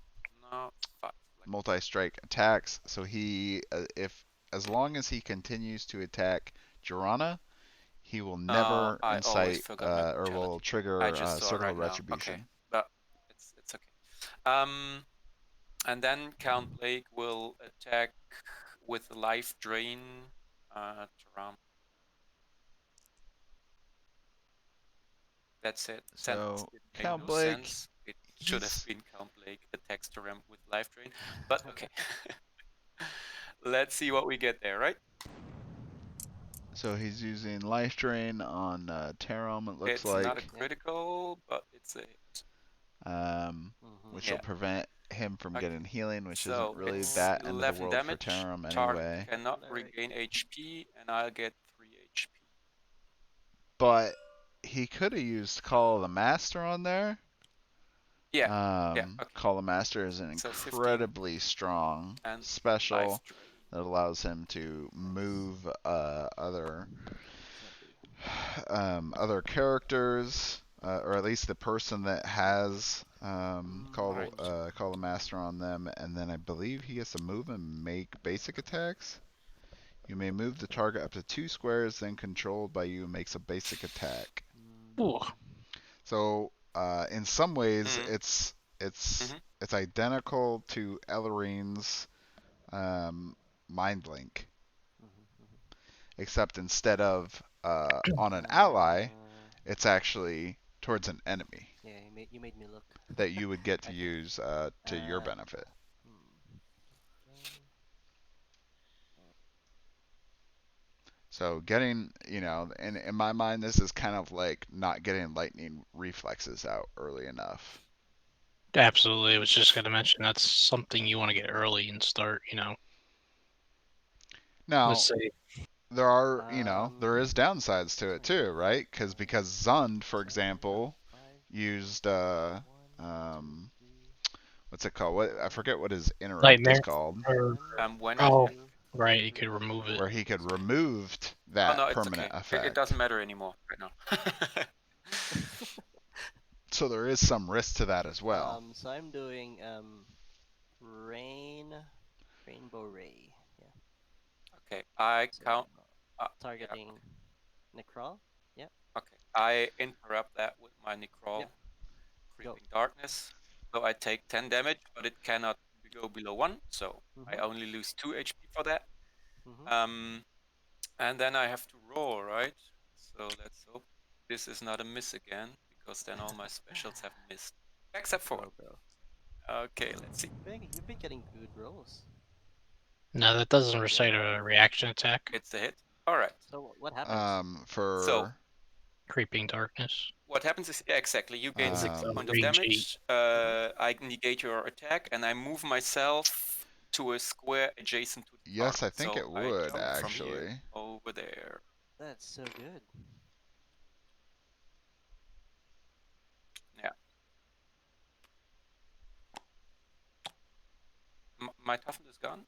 No, 5. Like multi-strike attacks, so he if as long as he continues to attack Jorana, he will never I always incite forgot my or will brutality. I trigger just saw it Circle right of now. Okay, Retribution. but it's okay. And then Count Blake will attack with life drain. Taram. That's it. Sentence So didn't make Count no Blake, sense. It should have he's been Count Blake attacks Taram with life drain. But okay. Let's see what we get there, right? so he's using Life Drain on Tarom, it looks It's not a like, critical, but it's a hit. which will Yeah. prevent him from Okay. getting healing, which isn't So really it's that end of the 11 world for damage. Tarom Target anyway. cannot Cleric. regain HP, and I'll get 3 HP. But he could have used Call of the Master on there. Yeah. Yeah. Okay. Call of the Master is an So 15 incredibly strong and life special drain. that allows him to move other Can't do. other characters, or at least the person that has Right. Call the Master on them, and then I believe he has to move and make basic attacks. You may move the target up to 2 squares, then controlled by you makes a basic attack. ooh, So in some ways, Mhm. it's Mhm. it's identical to Ellarine's Mind Link, except instead of on an ally, it's actually towards an enemy Yeah, you made me look. that you would get to Okay. use to your benefit. So getting, in my mind, this is kind of like not getting lightning reflexes out early enough. absolutely. I was just going to mention that's something you want to get early and start. Now, Let's say there are, there is downsides to it too, right? Because Zund, for example, used what's it called? I forget what his interrupt is nightmare. called, Or, When oh, attack. right, you could remove it. where he could remove Oh that no, it's permanent okay. It effect. doesn't matter anymore right now. So there is some risk to that as well. So I'm doing rainbow ray. Yeah. Okay, I count targeting Necrawl. Yeah. Okay, I interrupt that with my Necrawl Yep. Creeping Darkness. So I take 10 damage, but it cannot go below 1, so I only lose 2 HP for that. And then I have to roll, right? So let's hope this is not a miss again, because then all my specials have missed. Except for one. Bro. Okay, let's see. You've been getting good rolls. No, that doesn't recite a reaction attack. It's a hit. Alright. So what happens? For Creeping Darkness. What happens is, yeah, exactly, you gain 6 points of range damage, I negate your attack, and I move myself to a square adjacent to the yes, target. I think So it I would jump from actually. here over there. That's so good. Yeah. My toughness is gone.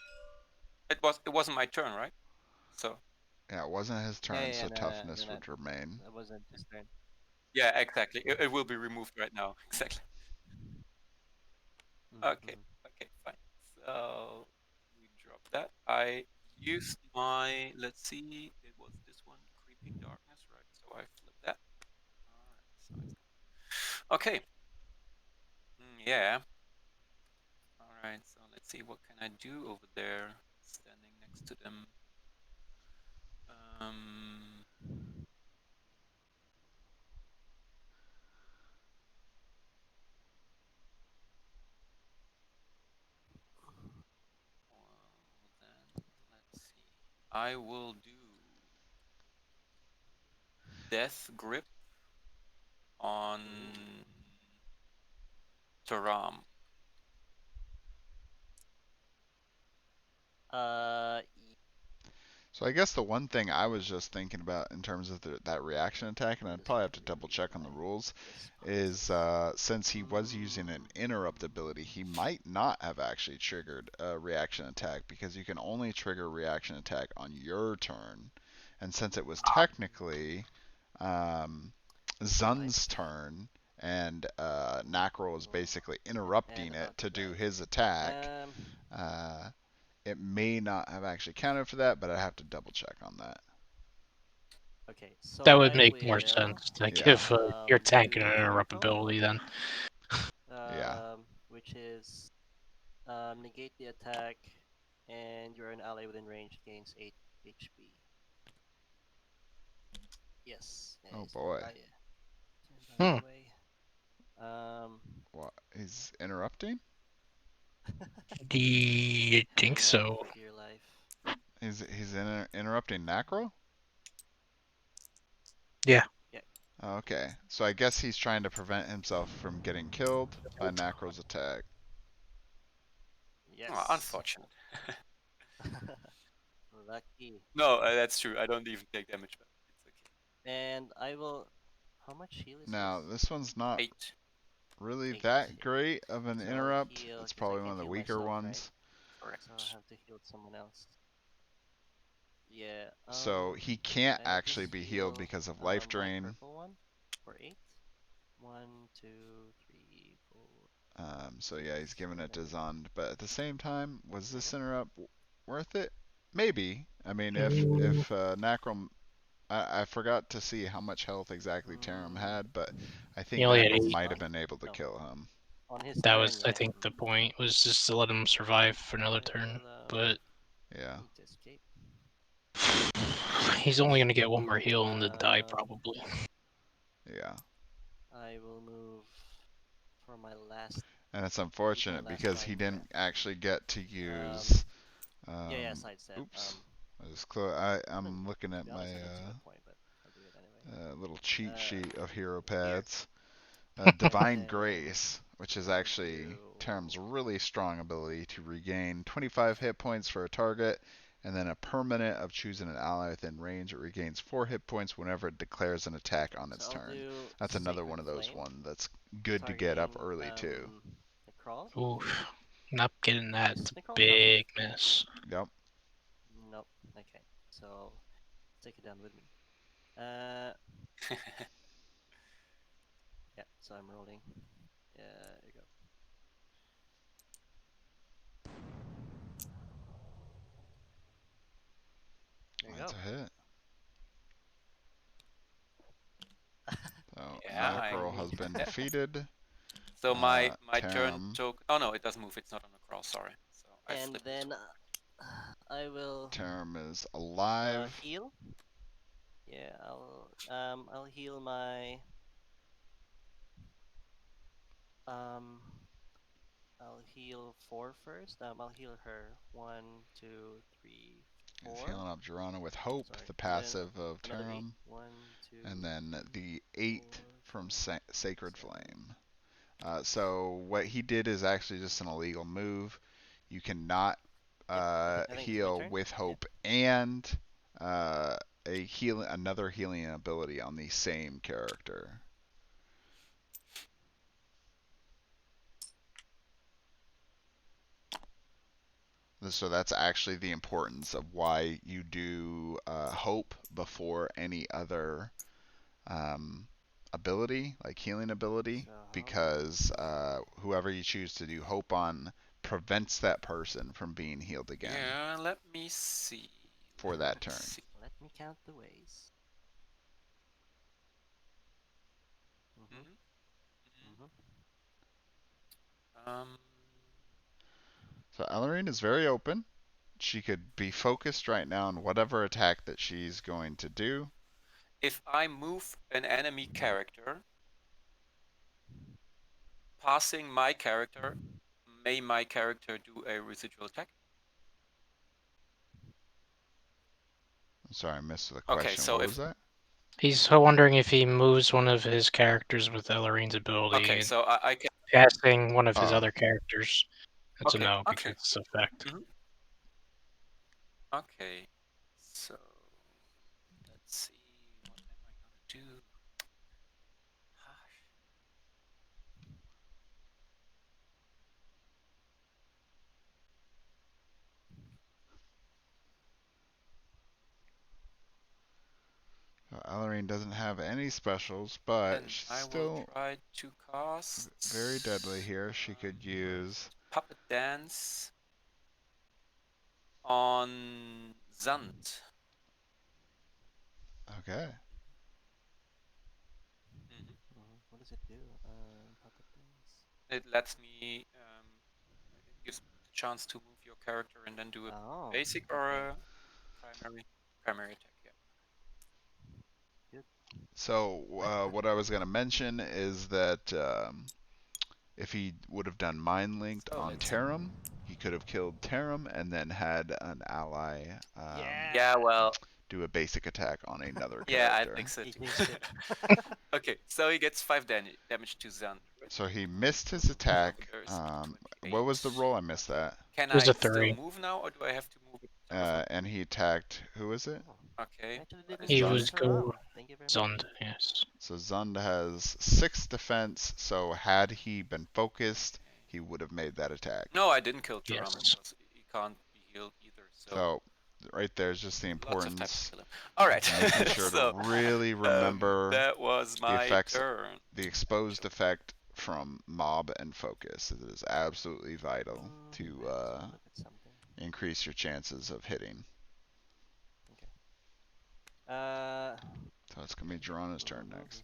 It wasn't my turn, right? So. Yeah, it wasn't his turn, so no, toughness no, would remain. That wasn't his turn. Yeah, exactly. It will be removed right now. Exactly. Okay. Okay, fine. So we drop that. I used my, let's see, it was this one, Creeping Darkness, right? So I flip that. Alright, so it's gone. Okay. Yeah. Alright, so let's see, what can I do over there, standing next to them? Well, then, let's see. I will do Death Grip on Taram. So I guess the one thing I was just thinking about in terms of that reaction attack, and I'd probably have to double check on the rules, is since he was using an interrupt ability, he might not have actually triggered a reaction attack, because you can only trigger reaction attack on your turn. And since it was technically Zun's turn, and Nacro was basically interrupting it to do his attack, it may not have actually counted for that, but I have to double check on that. Okay, so that would make more sense. Like Yeah. if you're tanking an interrupt ability, then. Yeah. Which is negate the attack, and you're an ally within range gains 8 HP. Yes. Oh boy. Stand by the way. What? He's interrupting? Do you think so? For dear life. He's interrupting Nacro? Yeah. Okay, so I guess he's trying to prevent himself from getting killed by Nacro's attack. Yes. Oh, unfortunate. Lucky. No, that's true. I don't even take damage, but it's okay. And I will. How much heal is Now, this? this one's not 8. really 8, that yeah. great of an So interrupt. heal, It's 'cause I probably can't one of the heal weaker myself, ones. Correct. So I'll have to heal someone else. Yeah. So he can't I'll actually just be healed heal, because of life my drain. purple one for 8. 1, 2, 3, 4. So yeah, he's giving it to 7. Zund. But at the same time, was this interrupt worth it? Maybe. I mean, if Nacrom, I forgot to see how much health exactly Taram had, but I He think only had Nacrom 8. might have been able to kill him. On his That turn, was, I think, the point, was just to let him survive for another turn. But yeah, need to escape. he's only going to get one more heal and then die, probably. Yeah. I will move for my last. And it's unfortunate last because he line, didn't actually get to use. sidestep. Oops. I'm looking To at be my honest, I don't see the point, but I'll do it anyway. little cheat sheet of hero Here. pads. Divine And Grace, which is actually Taram's really strong ability to regain 25 hit points for a target, and then a permanent of choosing an ally within range. It regains 4 hit points whenever it declares an attack on its turn. That's another one of those ones that's good to get up early too. Necrawl? Oof. Not getting that. It's a Necrawl? big miss. Yep. Nope. Okay. So take it down with me. Yeah, so I'm rolling. Here you go. There you That's go. a hit. been defeated. So my turn Tarum. took. Oh no, it doesn't move. It's not on the cross. Sorry. So I And flipped then it. I will Tarum is alive. heal. Yeah, I'll heal my I'll heal 4 first. I'll heal her 1, 2, 3, He's 4. healing up Girona with Hope, Sorry. the And then passive of another 8. Tarum. 1, 2, And then the 8 4, from 5, Sacred 7. Flame. So what he did is actually just an illegal move. You cannot I think it's my heal turn. with Hope and another healing ability on the same character. So that's actually the importance of why you do Hope before any other ability, like healing ability, So because whoever you choose to do Hope on prevents that person from being healed again Yeah, let me see. for that turn. See. let me count the ways. Mm-hmm. Mm-hmm. Mm-hmm. So Ellerine is very open. She could be focused right now on whatever attack that she's going to do. If I move an enemy character, passing my character, may my character do a residual attack? I'm sorry, I missed the Okay, question. so What if was that? He's wondering if he moves one of his characters with Ellarine's ability, okay, so I can. passing one of his Oh. other characters. That's a Okay, no because okay. it's effect. Okay, so let's see. What am I gonna do? Ellerine doesn't have any specials, but And she's I will still try to cast very deadly here. She could use Puppet Dance on Zant. Okay. What does it do? Puppet dance. It lets me. It gives me the chance to move your character and then do a basic or Okay. a primary attack. Yeah. Good. So what I was going to mention is that if he would have done Mind Linked So on let's see. Tarum, he could have killed Tarum and then had an ally Yeah. Well. do a basic attack on another Yeah, I character. think so He too. jinxed it. Okay, so he gets 5 damage to Zant. Right? So he missed his attack. There's What was the 28. roll? I missed that. Can It was I a still 3. move now, or do I have to move it further? And he attacked. Who was it? Okay. Actually didn't He Zund. was notice her go Thank you very much. Zund, yes. So Zund has 6 defense. So had he been focused, he would have made that attack. No, I didn't kill Taram Yes. because he can't be healed either. So right there's just the lots of time to importance kill him. All right. of making sure So, to really remember that was the my effects, turn. the exposed effect from mob and focus. It is absolutely vital to Look at something. increase your chances of hitting. Okay. So it's gonna be Gerona's turn next.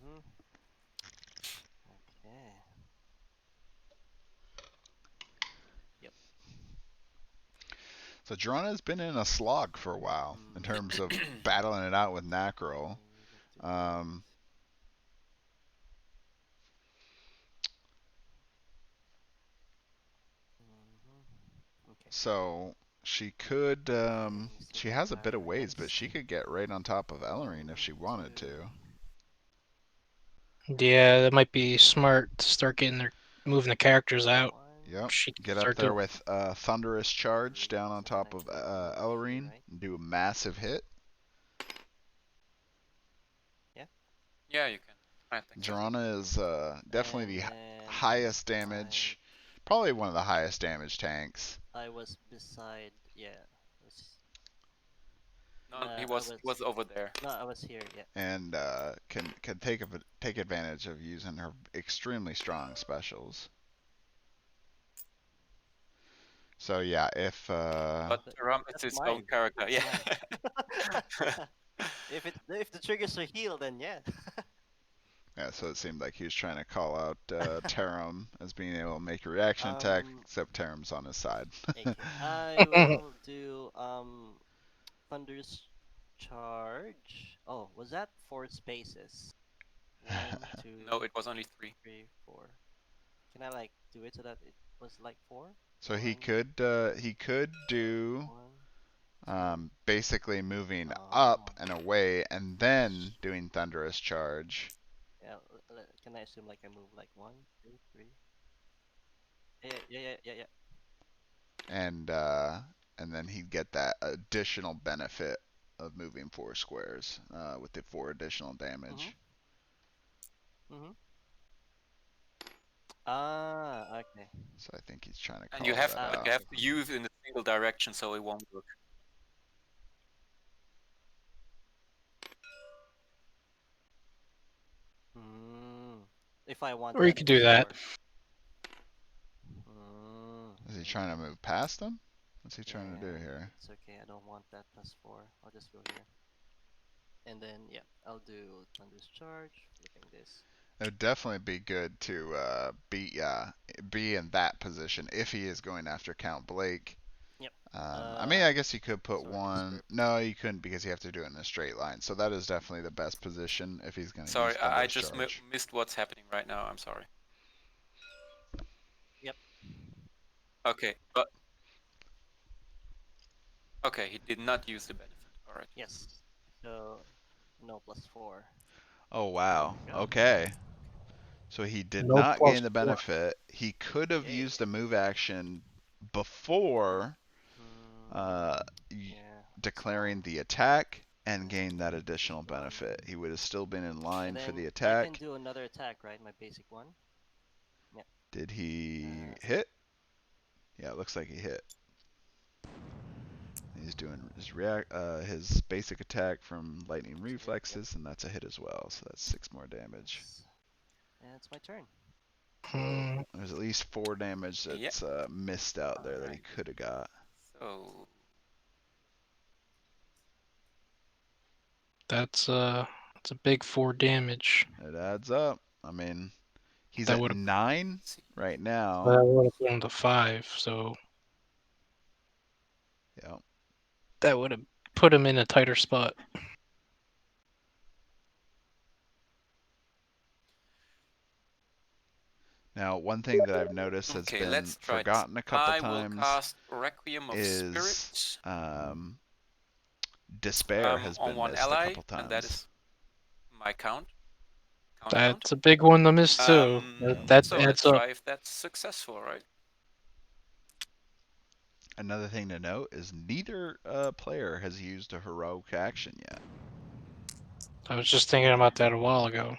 Okay. Yep. So Gerona's been in a slog for a while in terms of battling it out with Nacro. Okay. So she could, she has a bit of ways, but she could get right on top of Ellerine if she wanted to. Yeah, that might be smart to start moving the characters out. Yep. She can Get up start there to with Thunderous Charge down on top of Ellerine and do a massive hit. Yeah, you can. I think so. Gerona is definitely the highest damage, probably one of the highest damage tanks. I was beside, No, he was over there. No, I was here, yeah. And can take advantage of using her extremely strong specials. So yeah, if But Taram is his own character, yeah. If the triggers are healed, then yeah. Yeah, so it seemed like he was trying to call out Tarum as being able to make a reaction attack, except Tarum's on his side. Okay, I will do Thunder's Charge. Oh, was that 4 spaces? 1, 2, No, it was only 3. 3, 4. Can I like do it so that it was like 4? So he One, could do 1, basically moving 2. up and away and then doing Thunderous Charge. Yeah, can I assume like I move like 1, 2, 3? Yeah. And then he'd get that additional benefit of moving 4 squares with the 4 additional damage. Okay. So I think he's trying to call And you have that out. you have to use in a single direction, so it won't work. If I want Or you that could do that. Is he trying to move past him? What's he trying to do here? It's okay, I don't want that +4. I'll just go here. And then, yeah, I'll do Thunder's Charge, flipping this. It would definitely be good to be in that position if he is going after Count Blake. Yep. I mean, I guess you could put sorry, one. No, you couldn't because you have to do it in a straight line. So that is definitely the best position if he's going to use Sorry, I Thunderous just Charge. missed what's happening right now. I'm sorry. Yep. Okay, but okay, he did not use the benefit. All right. Yes. So, no +4. Oh wow. Go. Okay. So he did No not gain the +4. benefit. He could have Okay. used a move action before Yeah. declaring the attack and gained that additional benefit. He would have still been in line And then for the I attack. can do another attack, right? My basic one. Yeah. Did he hit? Yeah, it looks like he hit. He's doing his basic attack from lightning reflexes, and that's a hit as well. So that's 6 more damage. And it's my turn. There's at least 4 damage that's missed out there that he could have got. So That's a big 4 damage. It adds up. I mean, he's That at would've- 9 right now. That would have gone to 5, so Yeah. that would have put him in a tighter spot. Now, one thing that I've noticed has been forgotten a couple times I will cast Requiem of is Spirit. Despair has on been one missed ally, a couple times. and that is my count. That's a big one to miss too. That so adds let's up. try if that's successful, right? Another thing to note is neither player has used a heroic action yet. I was just thinking about that a while ago.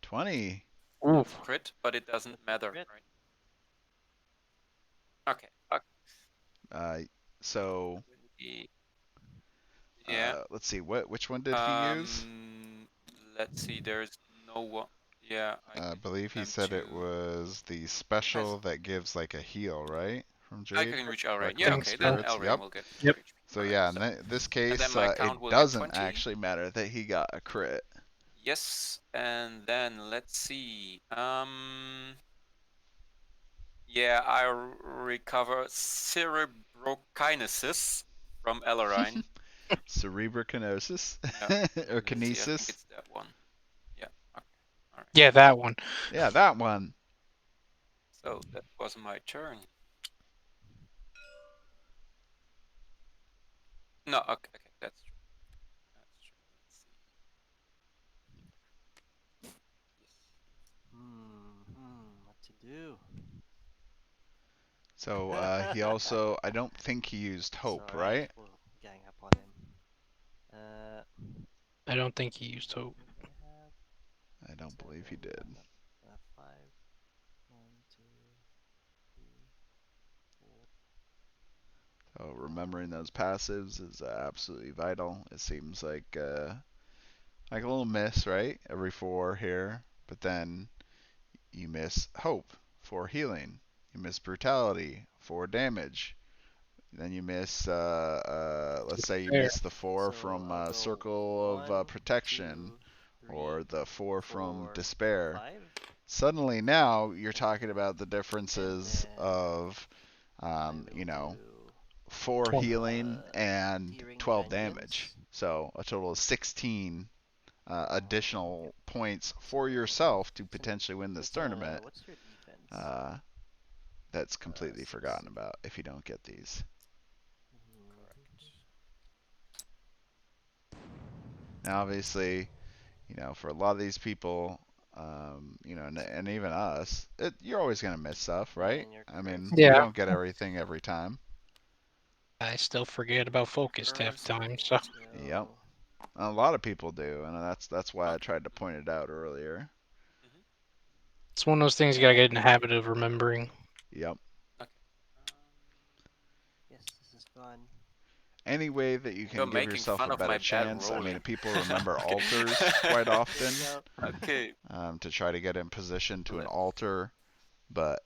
20. Oof. Crit, but it doesn't matter, Crit. right? Okay. So yeah. let's see. Which one did he use? Let's see. There's no one. Yeah. I believe he said it was the special that gives like a heal, right? From Jade. I can reach Elrain. Requiem Yeah. of Okay. Then Spirits. Elrain Yep. will get. Yep. So right, yeah, so. in this case, my it count will doesn't get 20. actually matter that he got a crit. Yes, and then let's see. Yeah, I recover cerebrokinesis from Elrain. Cerebrokinesis Yeah. or Let's see, I think kinesis. it's that one. Yeah. Okay. All right. Yeah, that one. Yeah, that one. So that was my turn. No, okay, that's true. That's true. Let's see. What to do? So he also, I don't think he used hope, Sorry, right? we'll gang up on him. I don't think he used hope. I don't believe he did. 5, 1, 2, 3, 4. So remembering those passives is absolutely vital. It seems like a little miss, right? Every 4 here, but then you miss hope for healing. You miss brutality for damage. Then you miss, let's say you miss the 4 So from I'll go circle of 1, protection, 2, or the 4 from 4, despair. 5. Suddenly now you're talking about the differences then of, I will you know, do 4 healing and Deering 12 Vengeance. damage. So a total of 16 Okay. additional points for yourself to potentially win this Since, tournament. what's your defense? That's completely 6, forgotten 6. about if you don't get these. Mhm. Now, obviously, you know, for a lot of these people, you know, and even us, you're always going to miss stuff, right? And your I mean, curse. we Yeah. don't get everything every time. I still forget about focused half the time, Okay, so let's Yep. go. A lot of people do, and that's why I Okay. tried to point it out earlier. it's one of those things you gotta get in the habit of remembering. Yep. Okay. Yes, this is fun. Any way that you You're can give making yourself fun a of my better bad chance. I mean, rolling. people remember altars quite Here often we go. Okay. to try to get in position to an Let- altar, but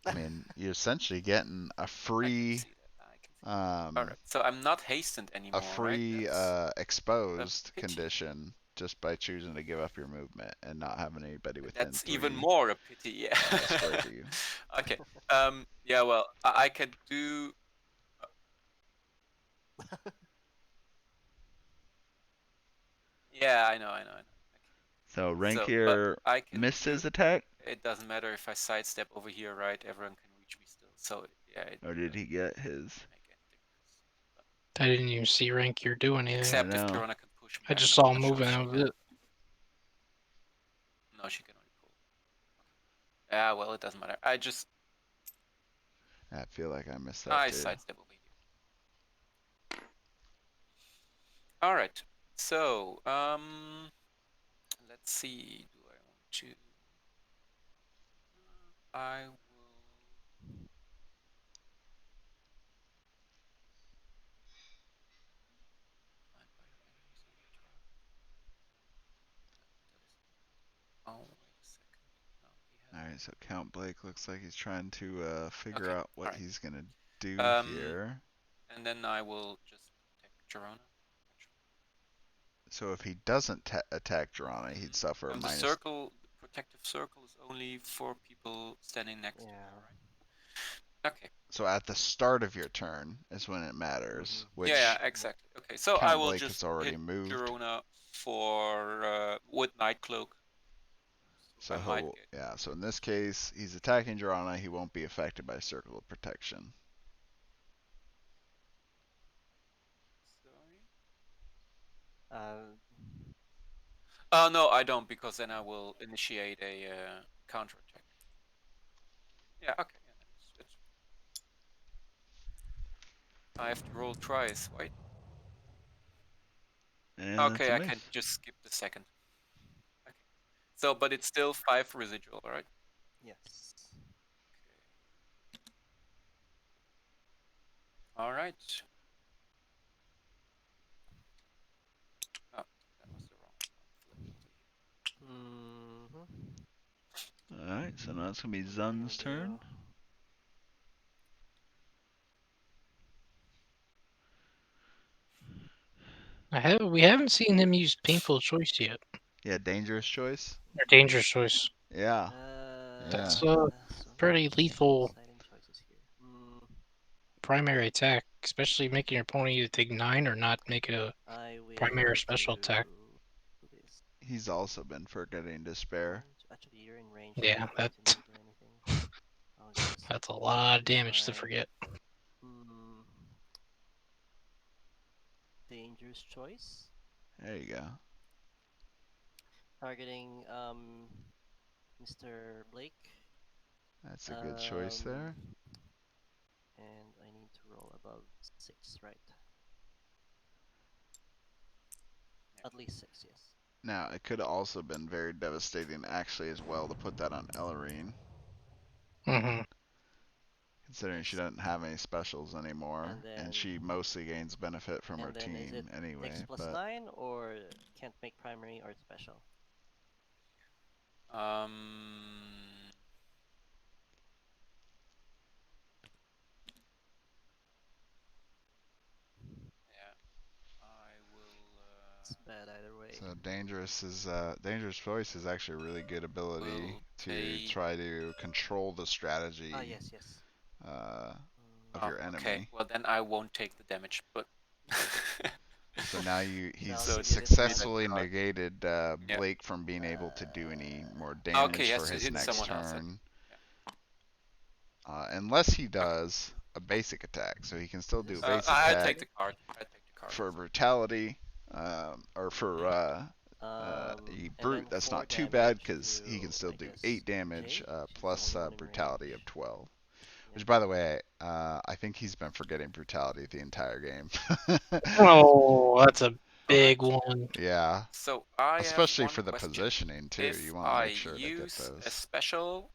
I mean, you're essentially getting I can see that. I can see that. All right. So I'm not hastened a anymore, right? free That's a exposed pity. condition just by choosing to give up your movement and not having anybody within That's even 3 more a pity. Yeah. squares of you. Okay. Yeah. Well, I can do. Yeah. I know. I know. I know. Okay. So So, but Rankier I can missed do. his attack, It doesn't matter if I sidestep over here, right? Everyone can reach me still. So yeah, it or did doesn't he get his? make any difference. But I didn't even see rank you're doing anything. I except if know. Joanna can push me. I I'm just not, saw I'm him not sure if moving. she That was can. it. No, she can only pull. Okay. Yeah, well, it doesn't matter. I just I feel like I missed that I too. sidestep over here. All right. So let's see. Do I want to? I will. Find by your enemies on your turn. That was. Oh, wait a second. No, he has. All right, so Count Blake looks like he's trying to figure Okay. out what All right. he's gonna do Um, here. and then I will just protect Girona. Actually. So if he doesn't attack Jirana, he'd suffer a And the minus. circle, the protective circle, is only for people standing next to me, right? Okay. So at the start of your turn is when it matters, which Yeah, exactly. Okay, so I Count will Blake just has already hit moved. Girona for with Night Cloak. So I might So get. yeah, so in this case, he's attacking Jirana. He won't be affected by Circle of Protection. Sorry. Uh, Oh no, I don't, because then I will initiate a counter attack. Yeah, okay. Yeah, it's... I have to roll twice, right? And that's a Okay, I miss. can just skip the second. Okay. So, but it's still 5 residual, right? yes. Okay. All right. Oh, that was the wrong one. Flip over here. Alright, so now it's going to be There we Zun's turn. go. We haven't seen him use painful choice yet. Yeah, dangerous choice. Or dangerous choice. Yeah. Yeah. That's So pretty lethal deciding choices here. primary attack, especially making your opponent either take 9 or not make it a I will primary special do attack. this. He's also been forgetting despair. Actually, you're in range. Yeah, I'm not going to need or anything. I'll just that's a lot of damage to my forget. dangerous choice. There you go. Targeting Mr. Blake. That's a good choice there. And I need to roll above 6, right? At least 6, yes. Now, it could have also been very devastating actually as well to put that on Ellerine. Mm-hmm. Considering Yes. she doesn't have any specials anymore, And then she mostly gains benefit from her and then is it team anyway. Dex plus But 9 or can't make primary or special? Yeah, I will. bad either way. So dangerous voice is actually a really good ability Will to take... try to control the strategy Ah, yes, yes. of Oh, your okay. enemy. Well, then I won't take the damage, but... So now he's So I'll give you this successfully card. negated Yeah. Blake from being able to do any more damage Okay, he has for to his hit next someone else. turn. Unless he does a basic attack, so he can still do a basic I attack take the card. I take the card. for brutality, or for a and brute. then That's 4 not too bad damage because he can to, still I do guess, 8 damage Jake. He's the plus only one in brutality range. of 12. Yep. Which, by the way, I think he's been forgetting brutality the entire game. Oh, that's a big Alright. one. Yeah, So I especially have for one the question. positioning too. If You want to I make sure to get use a those. special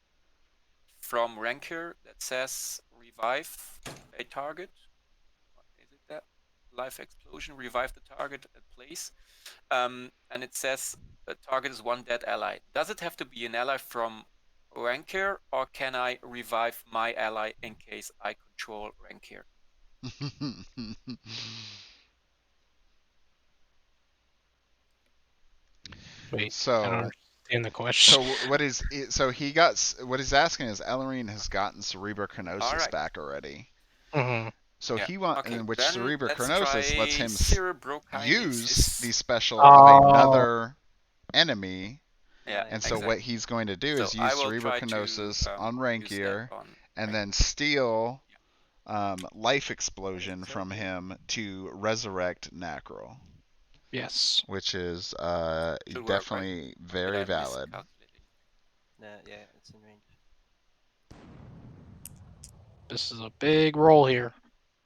from Ranker that says revive a target, what is it that? Life explosion, revive the target at place, and it says the target is one dead ally. Does it have to be an ally from Ranker, or can I revive my ally in case I control Ranker? Wait, I don't So, understand the question. what he's asking is Ellerine has gotten Cerebrochronosis Alright. back already. Mhm. So Yeah. he want, Okay, in which then let's Cerebrochronosis lets try him use the Cerebrokinesis. special of Oh, another enemy. Yeah, And so exactly. what he's going to do So is I use will try to Cerebrochronosis on use that Rankier on and Rankier. then steal Life Explosion It's from okay. him to resurrect Nacrel, yes. which is Should work, right? definitely Or did very I valid. miscalculate anything? Yeah, it's in range. This is a big roll here.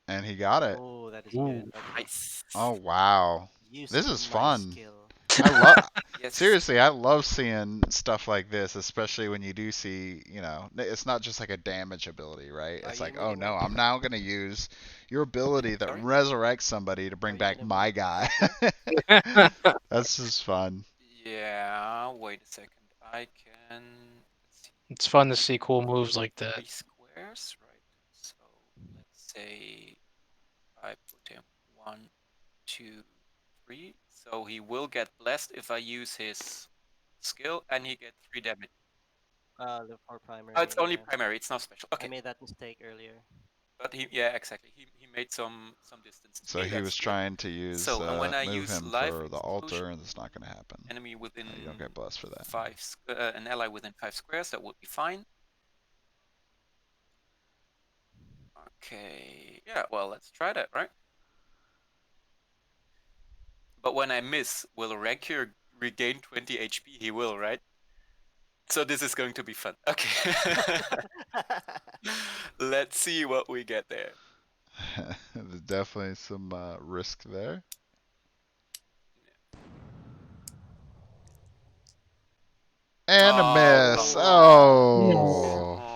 And he got it. Oh, that is Ooh. good. Okay. Nice. Oh wow. Use This is my fun. skill. I love Yes. seriously, I love seeing stuff like this, especially when you do see, it's not just like a damage ability, right? Are It's you like, oh meeting no, with? I'm now going to use your ability that Sorry? resurrects somebody to Are bring you back gonna my meet guy. Ranker? That's just fun. Yeah, wait a second. I can... Let's see. It's fun to I see can cool move moves like that. 3 squares, right? So let's say I put him 1, 2, 3. So he will get blessed if I use his skill, and he gets 3 damage. The 4 primary. Oh, it's only Yeah. primary. It's not special. I Okay, made that mistake earlier. but yeah, exactly. He made some distance. So Okay, he was that's good. trying to use So and when I move use him life for the altar, explosion, and it's not going to happen. enemy within You don't get blessed for that. an ally within 5 squares, that would be fine. Okay, yeah, well, let's try that, right? But when I miss, will Rankier regain 20 HP? He will, right? So this is going to be fun. Okay. Let's see what we get there. There's definitely some risk there. And a miss. Oh.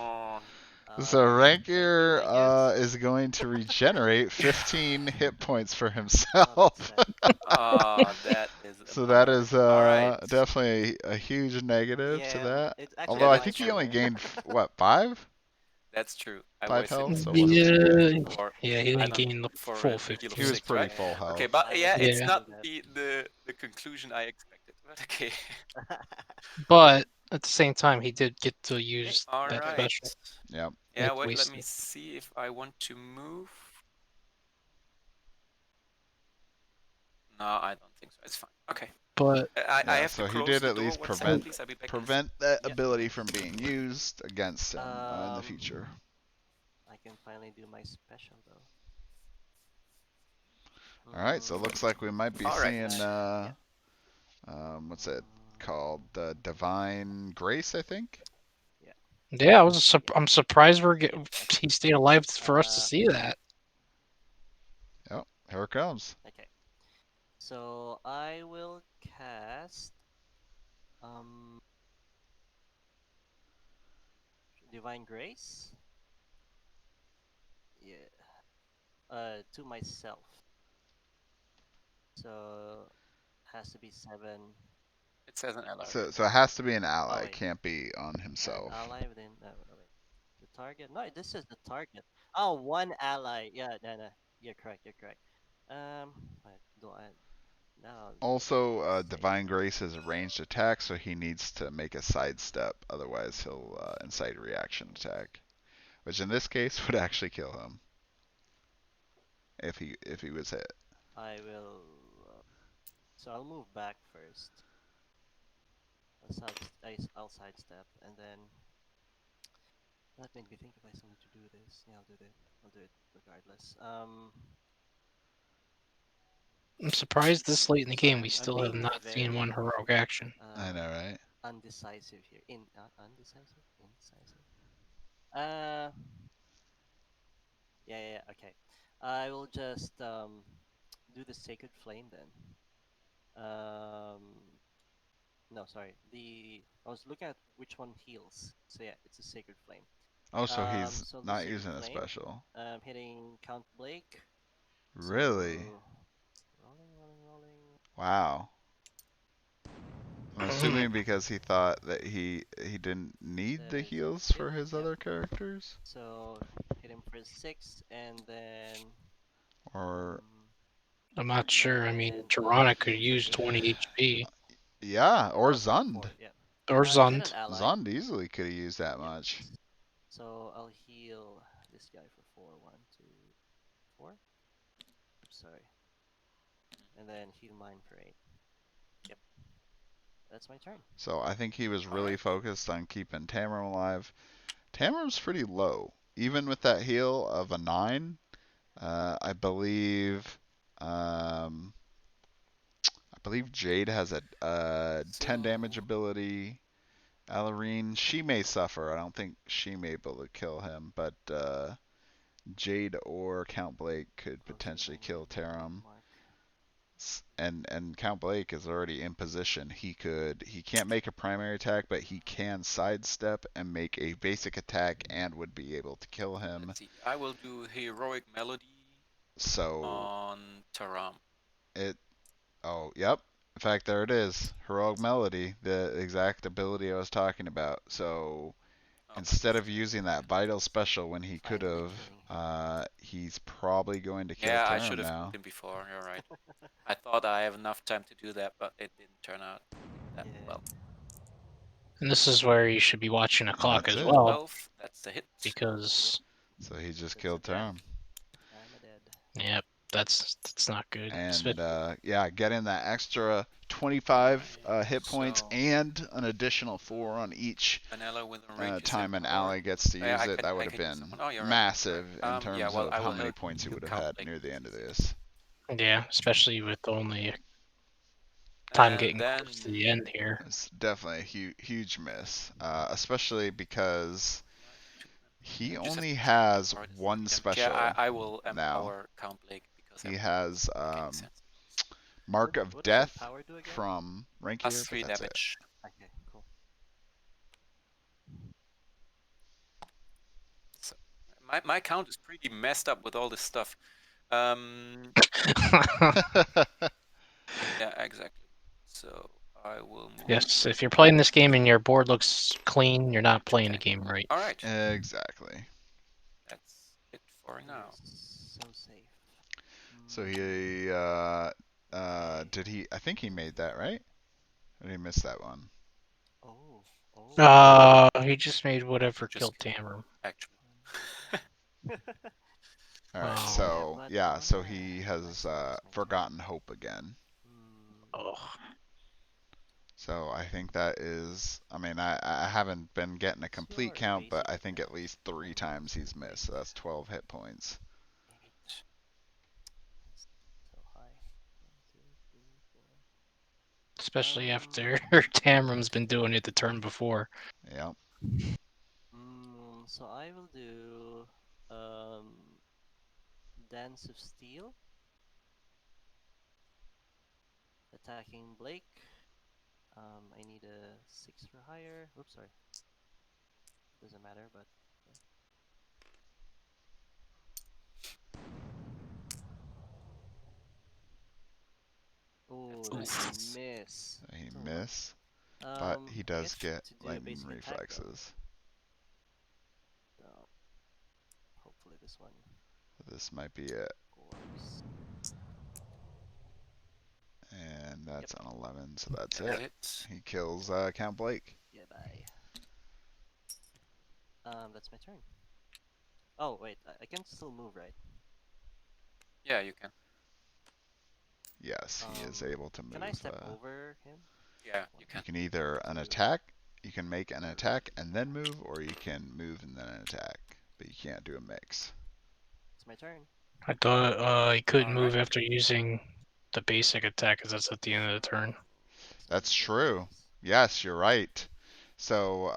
So Rankier I guess. is going to regenerate 15 hit points for himself. That is a So that bummer. is Alright. definitely a huge negative to Yeah, that. it's actually Although I my think he turn, only right? gained what, 5? That's true. I 5 was health, so it in wasn't too bad. for, Yeah, he I didn't don't know, gain the for full a deal of 15. He was 6, pretty right? full health. Okay, but I was yeah, it's Yeah. not expecting the conclusion I expected. But okay. that. But at the same time, he did get to use that Alright. special. Yep. Yeah, Like wait, let me wasted. see if I want to move. No, I don't think so. It's fine. Okay. But I have to So he close did the at door. least 1 second, prevent please. I'll be back in a prevent that Yep. ability from being used against him in the future. I can finally do my special though. All right, so it looks like we might be Alright. seing what's it called? Divine Grace, I think. yeah, I'm surprised he stayed alive for us to see that. Yep, here it comes. Okay. So I will cast Divine Grace. Yeah. To myself. So has to be 7. It says an ally. So it has to be an ally. wait. It can't be on himself. An ally within. Wait. The target. No, this is the target. Oh, 1 ally. Yeah, no. You're correct. Wait, do I? now. Also, Let's say Divine Grace is a ranged attack, so he needs to make a sidestep. Otherwise, he'll incite a reaction attack, which in this case would actually kill him if he was hit. I will. So I'll move back first. I'll sidestep, and then that made me think if I still need to do this. Yeah, I'll do it. I'll do it regardless. I'm surprised this late in the game we I'm still have being not seen one very heroic action. I know, right? undecisive here. Undecisive? Indecisive? Uh, yeah, okay. I will just do the Sacred Flame then. No, sorry. I was looking at which one heals. So yeah, it's a Sacred Flame. Oh, so he's So I'll do not Sacred using a Flame. special. Hitting Count Blake. Really? So rolling. Wow. I'm assuming because he thought that he didn't need the There's a heals hit. for his Yep. other characters, So hit him for 6, and then or I'm not sure. I mean, and Tirana could heal for use 8. 20 HP. yeah, or Oh, sorry, Zund. 4. Yeah. Or Is it an Zund. ally? Zund easily could have used that Yep. much. So I'll heal this guy for 4. 1, 2, 4. Oops, sorry. And then heal mine for 8. Yep. That's my turn. So I think he was All really right. focused on keeping Tamram alive. Tamram's pretty low, even with that heal of a 9. I believe. I believe Jade has a 10 damage So ability. Alarine, she may suffer. I don't think she may be able to kill him, but Jade or Count Blake could potentially kill Taram. And Count Blake is already in position. He can't make a primary attack, but he can sidestep and make a basic attack and would be able to kill him. let's see. I will do Heroic Melody So on Taram. yep. In fact, there it is. Heroic Melody, the exact ability I was talking about. So Okay. instead of using that vital special when he could Finally have, he's probably going to kill Yeah, I Taram should have now. killed him before. You're right. I thought I have enough time to do that, but it didn't turn out that well. And this is where you should be watching a And clock that's as it. well, 12. That's the hit. because So he just That's killed a death. Taram. I'm a dead. yep, that's not good. And yeah, getting that extra 25 Alright, hit points so and an additional 4 on each Vanilla with a range is time an empowered. ally gets to Yeah, use it. That I would have can use been someone. Oh, you're right. massive in Yeah, terms well, of I how will many points he do would have Count had Blake near the because end of he's this. yeah, especially with only time and getting then close to the end here. It's definitely a huge miss, especially because he just have only to has empower this one again. special Yeah, I will now. empower Count Blake because He everything has doesn't make any sense. Mark of What does Death empower do again? from rank Plus here, but 3 that's it. damage. Okay, cool. So my count is pretty messed up with all this stuff. Yeah, exactly. So I will move. Yes, if you're playing this game and your board looks clean, you're not playing the game right. All right. Exactly. That's it for now. So safe. So he did he? I think he made that right. Or did he miss that one? He just made whatever Just killed Tamara. actually. All right. Oh. So but yeah. on So that, he my has turn. forgotten hope again. Oh. So I think that is. I mean, I haven't been getting a complete count, but I think at least 3 times he's missed. So that's 12 hit points. So high. 1, 2, 3, 4. Especially after Tamram's been doing it the turn before. Yep. So I will do Dance of Steel. Attacking Blake. I need a 6 for higher. Oops, sorry. Doesn't matter, but yeah. Oh, that's a miss. He So missed, but he I does get get to do a lightning basic attack, reflexes. Hopefully this one. This might be it. Scores. That's on 11, so that's That's it. it. He kills Count Blake. Yeah, bye. That's my turn. Oh wait, I can still move, right? Yeah, you can. Yes, he is able to move. Can I step over him? Yeah, you You can. can either an Two. attack, you can make an attack and then move, or you can move and then an attack. But you can't do a mix. It's my turn. I thought he couldn't move Alright. after using the basic attack, because that's at the end of the turn. That's Send it, true. please. Yes, you're right. So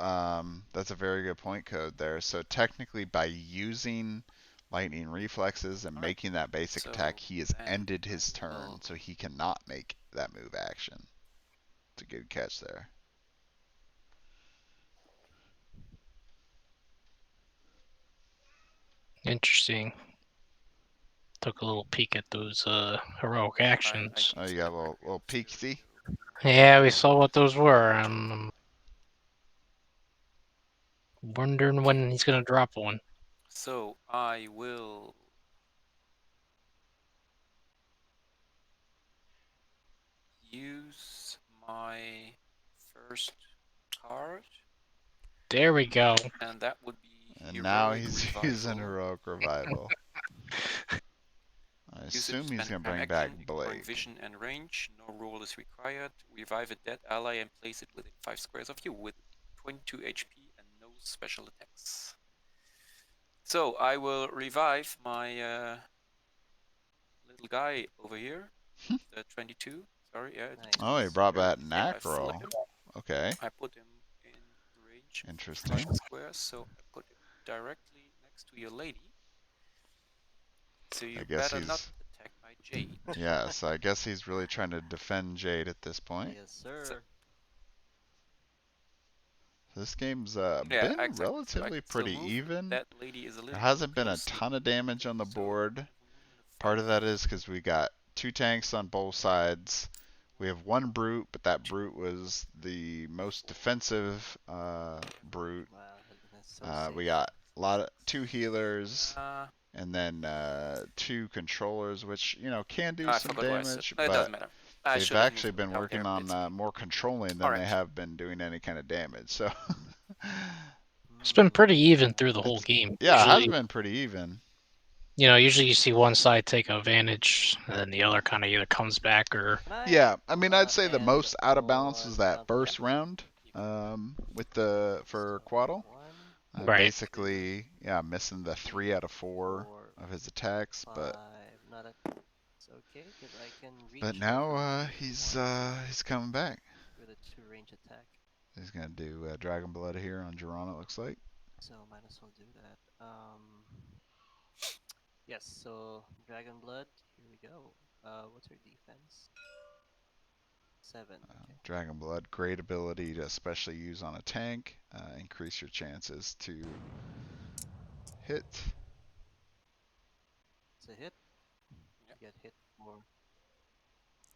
that's a very good point code there. So technically, by using lightning reflexes and Alright. making that basic So attack, he has then ended I his turn, will- so he cannot make that move action. It's a good catch there. Interesting. Took a little peek at those heroic I actions. Oh, did you got a remember little to peeksy? Yeah, we saw what those were. I'm wondering when he's gonna drop one. So I will use my first card, There we go. and that would be And now Heroic he's Revival. using heroic revival. I Use it to assume he's spend gonna prime bring back action, ignoring Blake. vision and range. No roll is required. Revive a dead ally and place it within 5 squares of you with 22 HP and no special attacks. So I will revive my little guy over here. The 22. Sorry, yeah. Nice. Oh, he brought back Yeah, I flip Nacro. him. Okay, I put him in range of interesting. 5 squares, so I put him directly next to your lady. So you I guess better not he's attack my Jade. yeah. So I guess he's really trying to defend Jade at this point. Yes, sir. This game's Yeah, been exactly. So I relatively can still pretty move. even. That lady is a little There hasn't been a close to ton of damage on the so board. I have a movement of Part of 5. that is because we got 2 tanks on both sides. We have 1 brute, but that brute was the most defensive brute. Wow, that's so safe. We got 2 healers, and then 2 controllers, which can do I some forgot what I said. damage, It but doesn't matter. I they've should have actually moved been down working there. on It's okay. more controlling than they Alright. have been doing any kind of damage. So It's been pretty even through the whole game. yeah, it has Usually, been pretty even. usually you see one side take advantage, and then the other kind of either comes back or. Yeah, I mean, I'd say the end most out of balance on was that something? first round with the for Qiotl. 1, Right. Basically, yeah, missing the 3 out of 4 of his attacks, 5. but Not a. It's okay because I can reach. but now he's coming back. With a 2 range attack. He's gonna do Dragon Blood here on Geron, it looks like. So might as well do that. Yes. So Dragon Blood. Here we go. What's her defense? 7. Okay. Dragon Blood, great ability to especially use on a tank. Increase your chances to hit. It's a hit. Yeah. You get hit for.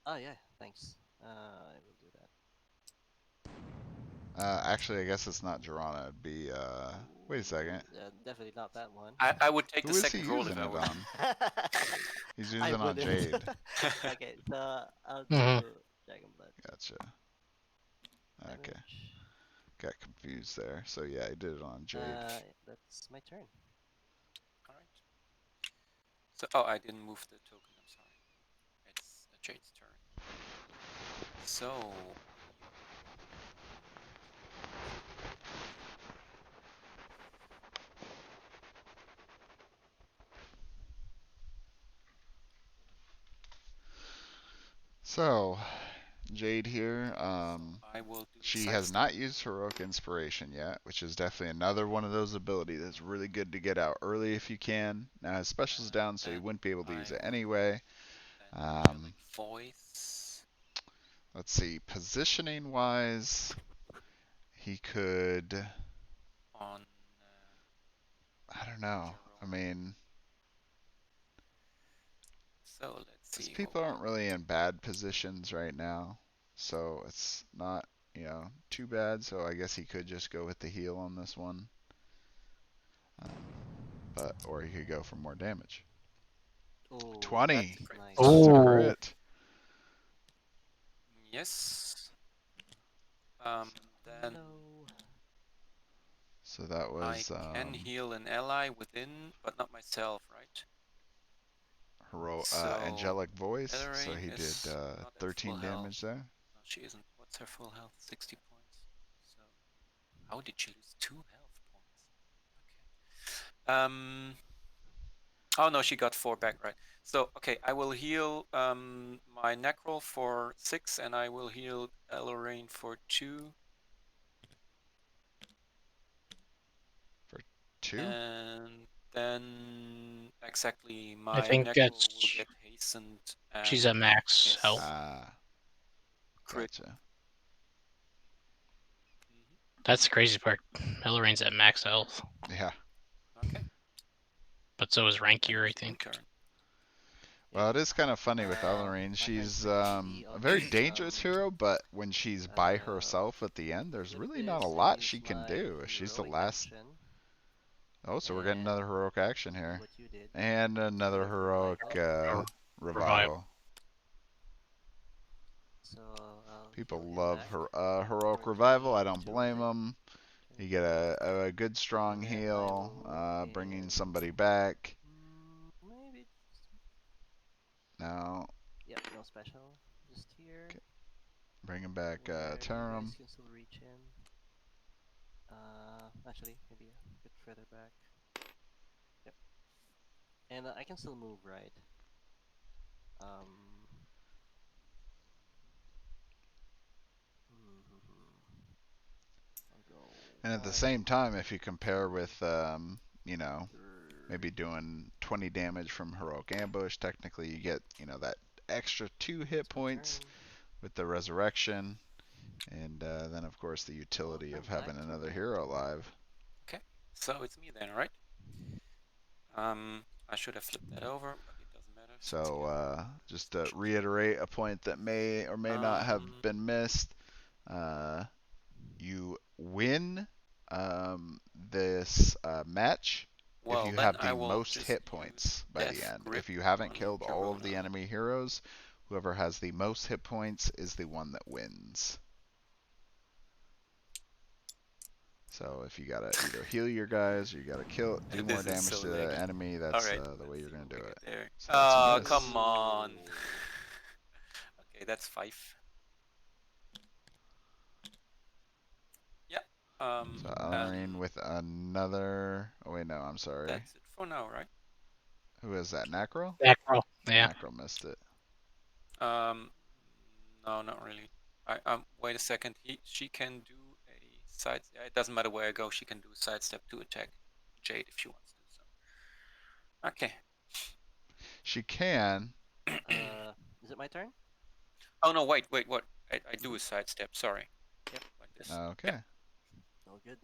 Oh yeah. Thanks. I will do that. Actually, I guess it's not Geron. It'd be wait a second. Definitely not that one. I would take Who the is he second roll using if I it were. on? He's I using on wouldn't. Jade. Okay, so I'll do Mhm. Dragon Blood. Gotcha. Okay. Damage. Got confused there. So yeah, I did it on Jade. That's my turn. Alright. So, oh, I didn't move the token, I'm sorry. It's Jade's turn. So, So, Jade here, I will do she side has step. not used Heroic Inspiration yet, which is definitely another one of those abilities that's really good to get out early if you can. Now his special's down, so you Then wouldn't be able to I use it will anyway. then Angelic Voice Let's see, positioning wise, he could, on I don't know. I mean, so let's because see. people aren't really in bad positions right now, so it's not, too bad. So I guess he could just go with the heal on this one. Or he could go for more damage. Oh, 20. that's nice. That's a Ooh. crit. Yes. Then No. So that I was can heal an ally within, but not myself, right? So Angelic Voice. So Elleraine he did is not at 13 full damage health. there. No, she isn't. What's her full health? 60 points. So how did she lose 2 health points? Okay. Oh no, she got 4 back, right? So okay, I will heal my Necrol for 6, and I will heal Elleraine for 2. For 2? And then exactly my I think Necrol will that's get hastened. And she's at max miss health. Ah, crit. gotcha. That's the crazy part. Elloraine's at max health, Yeah. Okay. but so is Rankier, I It's my think. turn. Well, it is kind of funny with Elleraine. My She's turn's pretty a very obvious. dangerous hero, but when she's by herself at the end, there's Flip really not a this and lot use she can my do. She's the heroic last. action. Oh, so we're getting And another heroic action do here. what you did. And another Heal heroic revival. revival. So I'll People heal him love back. heroic 14 revival. I don't to blame hit. them. You get 24. a good strong And then I heal, will move bringing in. somebody back. Maybe. No, Yep, no special. Just here. okay. Bringing back Where you Tarum. guys can still reach him. Actually, maybe a bit further back. Yep. And I can still move, right? I'll go. And at the 1, same time, if you compare 2, with, you know, 3. maybe doing 20 damage from heroic ambush, technically you get, that extra 2 hit It's my points turn. with the resurrection, and then of course the utility of Welcome having back to another Realm. hero alive. Okay. So it's me then, right? I should have flipped that over, but it doesn't matter. So just to reiterate a point that may or may not have been missed, you win this match if you then have I the will most just hit use points by the Death end. Grip If you haven't on killed all of the Sharona. enemy heroes, whoever has the most hit points is the one that wins. So if you gotta either heal your guys or you gotta do more This is damage so to the laggy. enemy, that's Alright, the way let's you're see gonna what do we it. get there. So that's a Oh, miss. come on. Okay, that's 5. Yeah. So And Elleraine with another. Oh wait, no, I'm sorry. that's it for now, right? Who is that? Necro? Necro, yeah. Necro missed it. No, not really. Wait a second. She can do a side. It doesn't matter where I go. She can do a sidestep to attack Jade if she wants to. So. Okay. She can. Is it my turn? Oh no! Wait. What? I do a sidestep. Sorry. Yep. Like this. Okay. Yep. All good.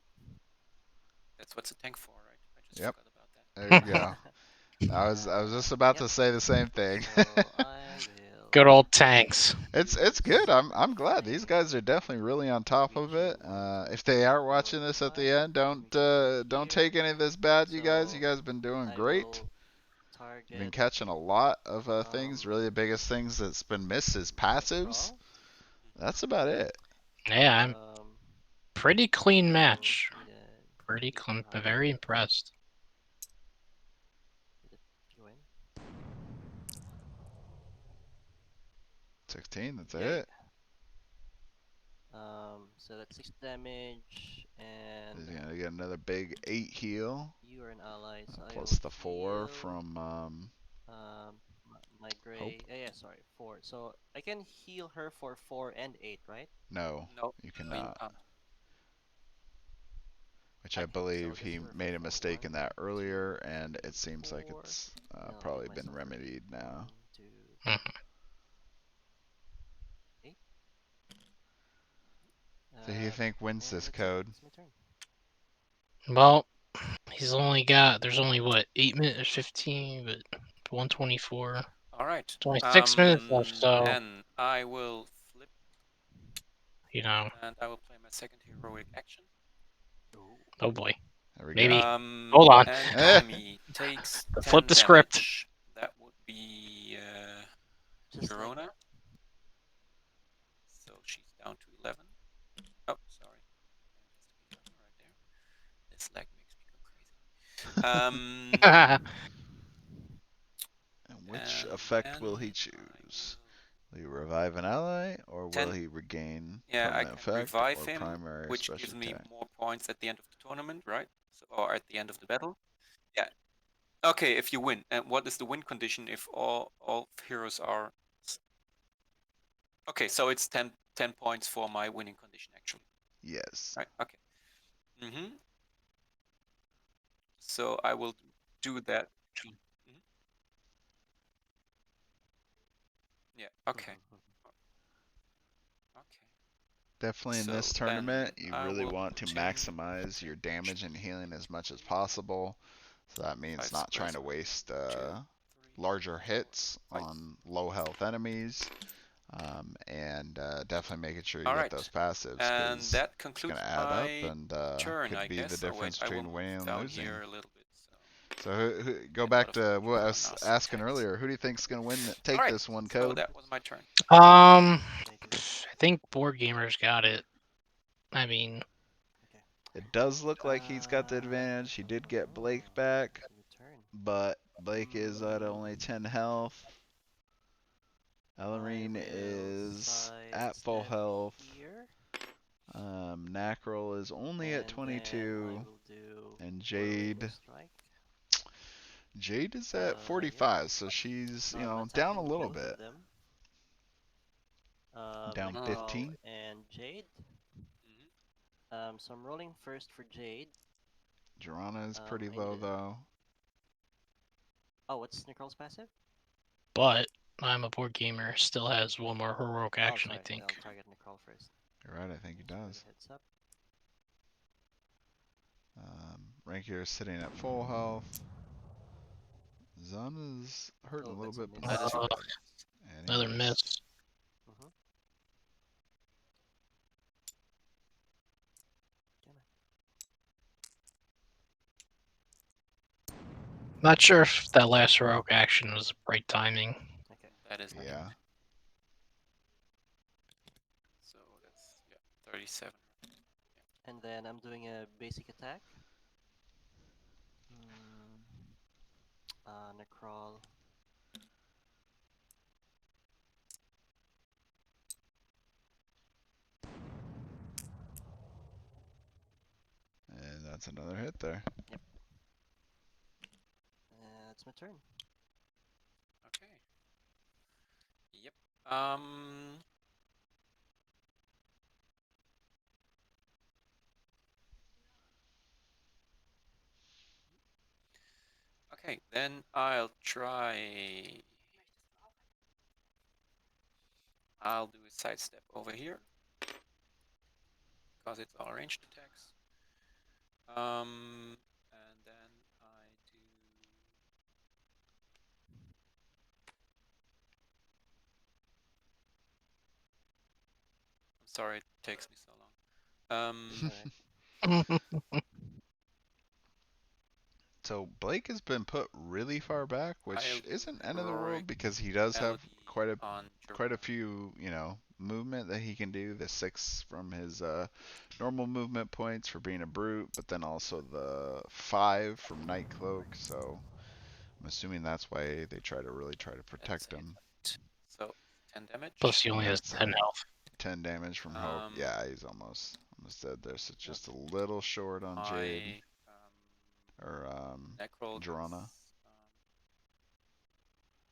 That's what's a tank for, right? I just Yep. forgot about that. There you go. I was just about to say the same thing. So I will. Good old tanks. It's good. I'm glad these guys are definitely really on top of Reach it. in If they are watching this at the end, don't take any of this bad, you guys. You So guys have been doing I great. will You've been target catching a lot of things. Really, the biggest things that's been missed is passives. Necro. That's about it. Yeah, I'm pretty clean match. Pretty clean. Very impressed. 16. That's Yeah. it. So that's 6 damage, and He's gonna get another big 8 heal. you are an ally, so I Plus will the 4 heal, from my gray. Hope. Yeah, sorry, 4. So I can heal her for 4 and 8, right? No, No, you you cannot. can't. Which I Okay, so believe just he heal her made a for 4. mistake in 1, that earlier, 2, and 3, it seems like 4. it's And I'll probably heal been myself for remedied 1, now. 2, 8. So who do you think wins And this that's code? it. It's my turn. Well, he's only got. There's only what 8 minutes, 15, but 124. All right. 26 minutes left, so Then I will flip. you know. And I will play my second heroic action. Oh boy. There we Maybe. go. Hold on. And enemy takes 10 Flip the script. damage. That would be Just Sharona. like So And which and effect will then he I choose? will Will he revive an ally, or will 10. he regain Yeah, I permanent can effect revive or him, primary or which special gives me attack? more points at the end of the tournament, right? So, or at the end of the battle. Yeah. Okay, if you win. And what is the win condition if all heroes are... Okay, so it's 10 points for my winning condition, actually. Yes. Right, okay. So I will do that, actually. Yeah, okay. Okay. Definitely in this So tournament, then you I really will want to put him... maximize your damage and healing as much as possible. So that means 5 not trying squares. to waste 2, 3, larger 4, hits 5. on low health enemies. And definitely making sure you All get right. those passives, And because that it's concludes going to add up my and turn, I could be the guess. Oh wait, difference I will between move winning and down losing. here a little bit. So Go get back out of to what I for was nasty asking attacks. earlier. Who do you think's going to win? All Take right. this one, So Code. that was my turn. I think Board Gamer's got it. I mean, Okay. It does look like he's got the advantage. He did get Blake back, New turn. but Blake is at only 10 health. I Ellerine will is at full sidestep health. here. Nacrel is only at And then 22. I will do And Whirlwind Strike. Jade is at 45, so she's, down a Attacking little both bit. of them. Down Necrawl 15. and Jade. So I'm rolling first for Jade. Jorana is pretty I low, need though. Oh, what's Necrawl's passive? but I'm a Board Gamer. Still has one more heroic action, I sorry. think. I'll target Necrawl first. You're right, I think he Just for does. the heads up. Rankier is sitting at full health. Zun is hurting a little That's a bit, but miss. not That is too right. bad. And he Another missed. miss. Not sure if that last heroic action was right timing. Okay. That is Yeah. So that's 37. And then I'm doing a basic attack. Necrawl. And that's another hit there. Yep. That's my turn. Okay. Yep. Okay, then I'll try... I'll do a sidestep over here, because it's all ranged attacks. And then I do... I'm sorry it takes me so long. Alright. So Blake has been put really far back, which I'll do isn't end of the heroic world because he does have melody quite on a few, movement that he can do. The 6 from his normal movement points for being a brute, but then also the 5 from Night Cloak. So I'm assuming that's why they really try to protect him. So 10 damage. Plus, he only has That's 10 health. 10 damage from Hope. Yeah, he's almost dead there. So just a little short on Jade or Necrol Jorana.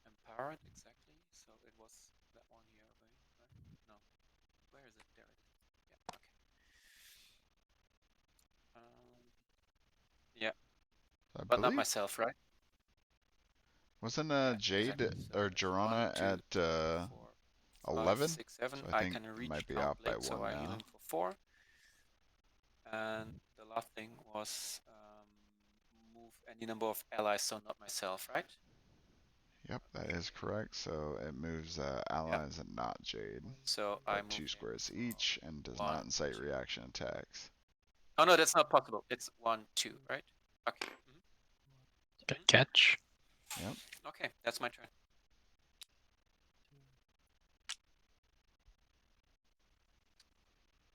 Empowered, exactly. So it was that one here, right? No. Where is it? There it is. Yeah, okay. Yeah. But not myself, right? Wasn't Jade exactly. So or that's Jorana 1, 2, at 3, 4, 11? 5, 6, 7. So I I think can it reach might be now out by Blake, so 1 I heal now. him for 4. And the last thing was move any number of allies, so not myself, right? Yep, that is correct. So it moves allies and not Jade. So I But move 2 squares each and does not incite reaction attacks. Oh no, that's not possible. It's 1, 2, right? Okay. Good catch. Yep. Okay, that's my turn.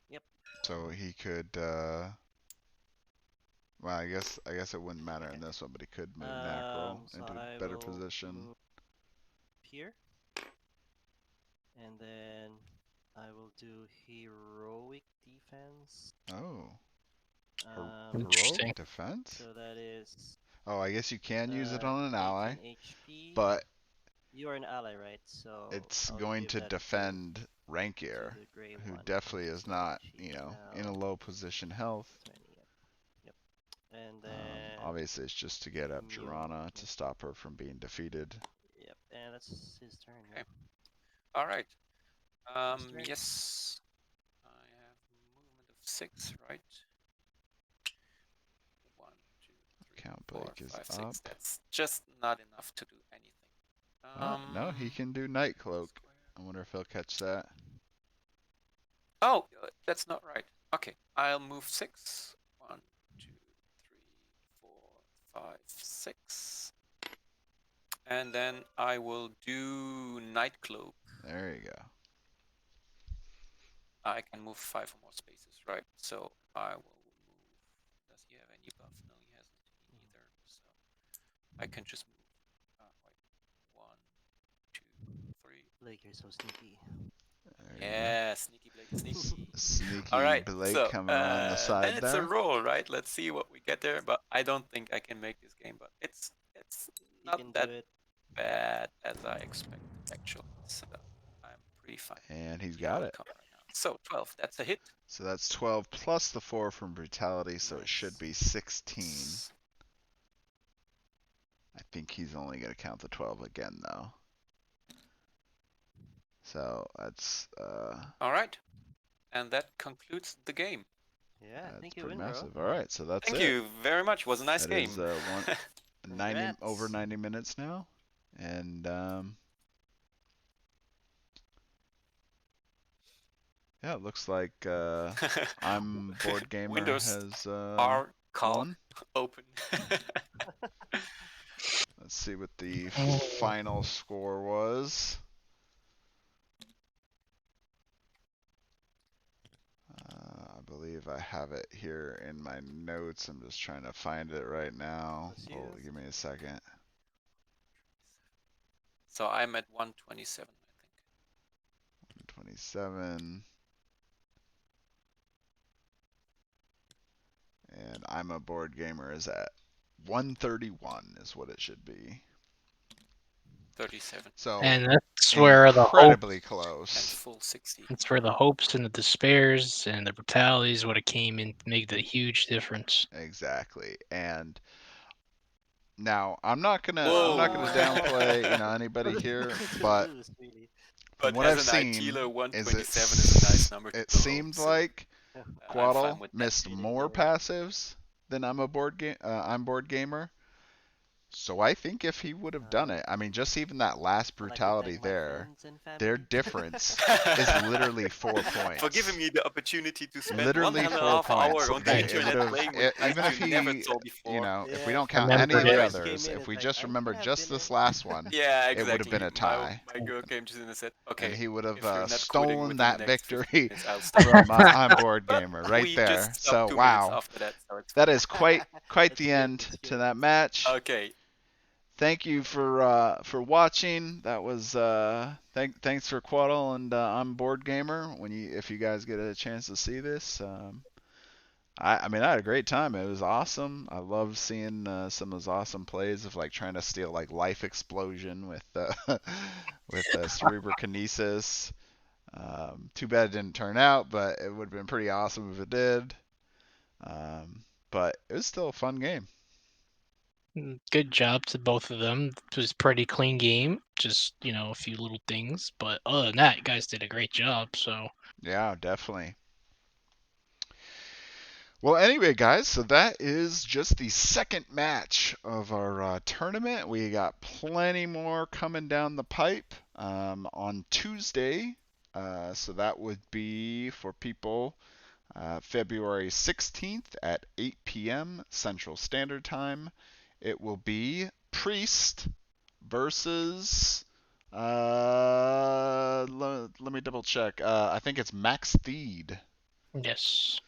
Yep. So he could Well, I guess it wouldn't matter in this one, but he could move Necro So into I better will position. move here, and then I will do heroic defense. Oh, Interesting. heroic defense. So that is Oh, I guess you can use it on an 18 ally, HP. but You are an ally, right? So it's I'll going give to that defend to Rankier, the gray who one. definitely is 16 not, HP in a now. low position health. 20. Yep. And then Obviously, it's just to get up Mew. Girana Yep. to stop her from being defeated. Yep. And that's his turn. Okay. Yep. All right. turn. Yes. I have movement of 6, right? 1, 2, 3, Count 4, Blake is 5, 6. up. That's just not enough to do anything. No, he can do Night Cloak. Square. I wonder if he'll catch that. Oh, that's not right. Okay, I'll move 6. 1, 2, 3, 4, 5, 6. And then I will do Night Cloak. There you go. I can move 5 or more spaces, right? So I will move. Does he have any buff? No, he hasn't. Me neither. So I can just move. Wait. 1, 2, 3. Blake, you're so sneaky. Yeah, sneaky Blake, sneaky. Sneaky All right, Blake so coming around the then side it's a there. roll, right? Let's see what we get there. But I don't think I can make this game. But it's You not can that do it. bad as I expected, actually. So I'm pretty fine. And he's The got it. outcome right now. So 12, that's a hit. So that's 12 plus the 4 from Brutality, so it should be 16. I think he's only going to count the 12 again, though. So that's All right, and that concludes the game. Yeah, I that's think you pretty win, massive. bro. All right, so that's Thank it. you very much. It was a nice That game. is 90 over Congrats. 90 minutes now, and yeah, it looks like I'm Board Gamer Windows has are won. open. Let's see what the Oh. final score was. I believe I have it here in my notes. I'm just trying to find it right now. Let's Oh, use. give me a second. So I'm at 127, I think. 27. And I'm a Board Gamer is at 131 is what it should be. 37. So And that's where the hope, incredibly And close. full 60. that's where the hopes and the despairs and the brutalities would have came in to make the huge difference. Exactly. And now I'm not gonna Whoa. downplay anybody here, but Lose, really. from But what as I've an seen, ITler, is 127 is a nice number to it go seemed home, so like I'm fine Qiotl with that. missed Feeling more good. passives than I'm Board Gamer. So I think if he would have done it, I mean, just even that last I like to thank brutality my there, friends and family. their difference is literally 4 points. For giving me the opportunity to spend Literally 1.5 4 hour points. on the It internet would have, playing with guys even if you never he, saw before. if we Yeah, don't count Remember any of the it. others, Came in if we and just like, I remember have just been this in. last one, Yeah, it would have exactly. been a tie. My girl came to me and said, And okay, he would have if you're not quitting stolen within the that next 15 victory minutes, I'll stop. from I'm Board But Gamer right we there. just So stopped 2 minutes wow, after that, so it's that fine. is quite That's the good, end that's to good. that match. Okay. Thank you for watching. That was thanks for Qiotl and I'm Board Gamer. If you guys get a chance to see this, I mean I had a great time. It was awesome. I love seeing some of those awesome plays of like trying to steal like Life Explosion with with Cerebrokinesis. Too bad it didn't turn out, but it would have been pretty awesome if it did. But it was still a fun game. Good job to both of them. It was a pretty clean game. Just, a few little things. But other than that, you guys did a great job. So Yeah, definitely. Well, anyway, guys, so that is just the second match of our tournament. We got plenty more coming down the pipe on Tuesday. So that would be for people February 16th at 8 p.m. Central Standard Time. It will be Priest versus. Let me double check. I think it's Max Theed. yes.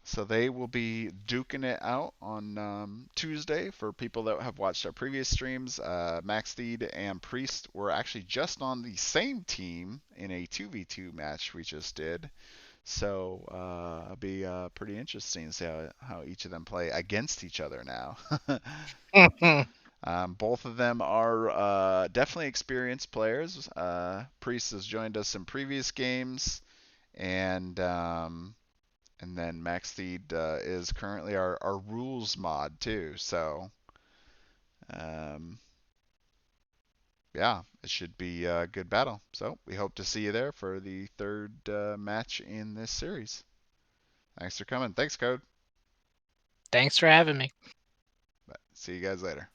So they will be duking it out on Tuesday. For people that have watched our previous streams, Maxteed and Priest were actually just on the same team in a 2v2 match we just did. So it'll be pretty interesting to see how each of them play against each other now. Both of them are definitely experienced players. Priest has joined us in previous games, and then Maxteed is currently our rules mod too. So yeah, it should be a good battle. So we hope to see you there for the third match in this series. Thanks for coming. Thanks, Code. Thanks for having me. See you guys later.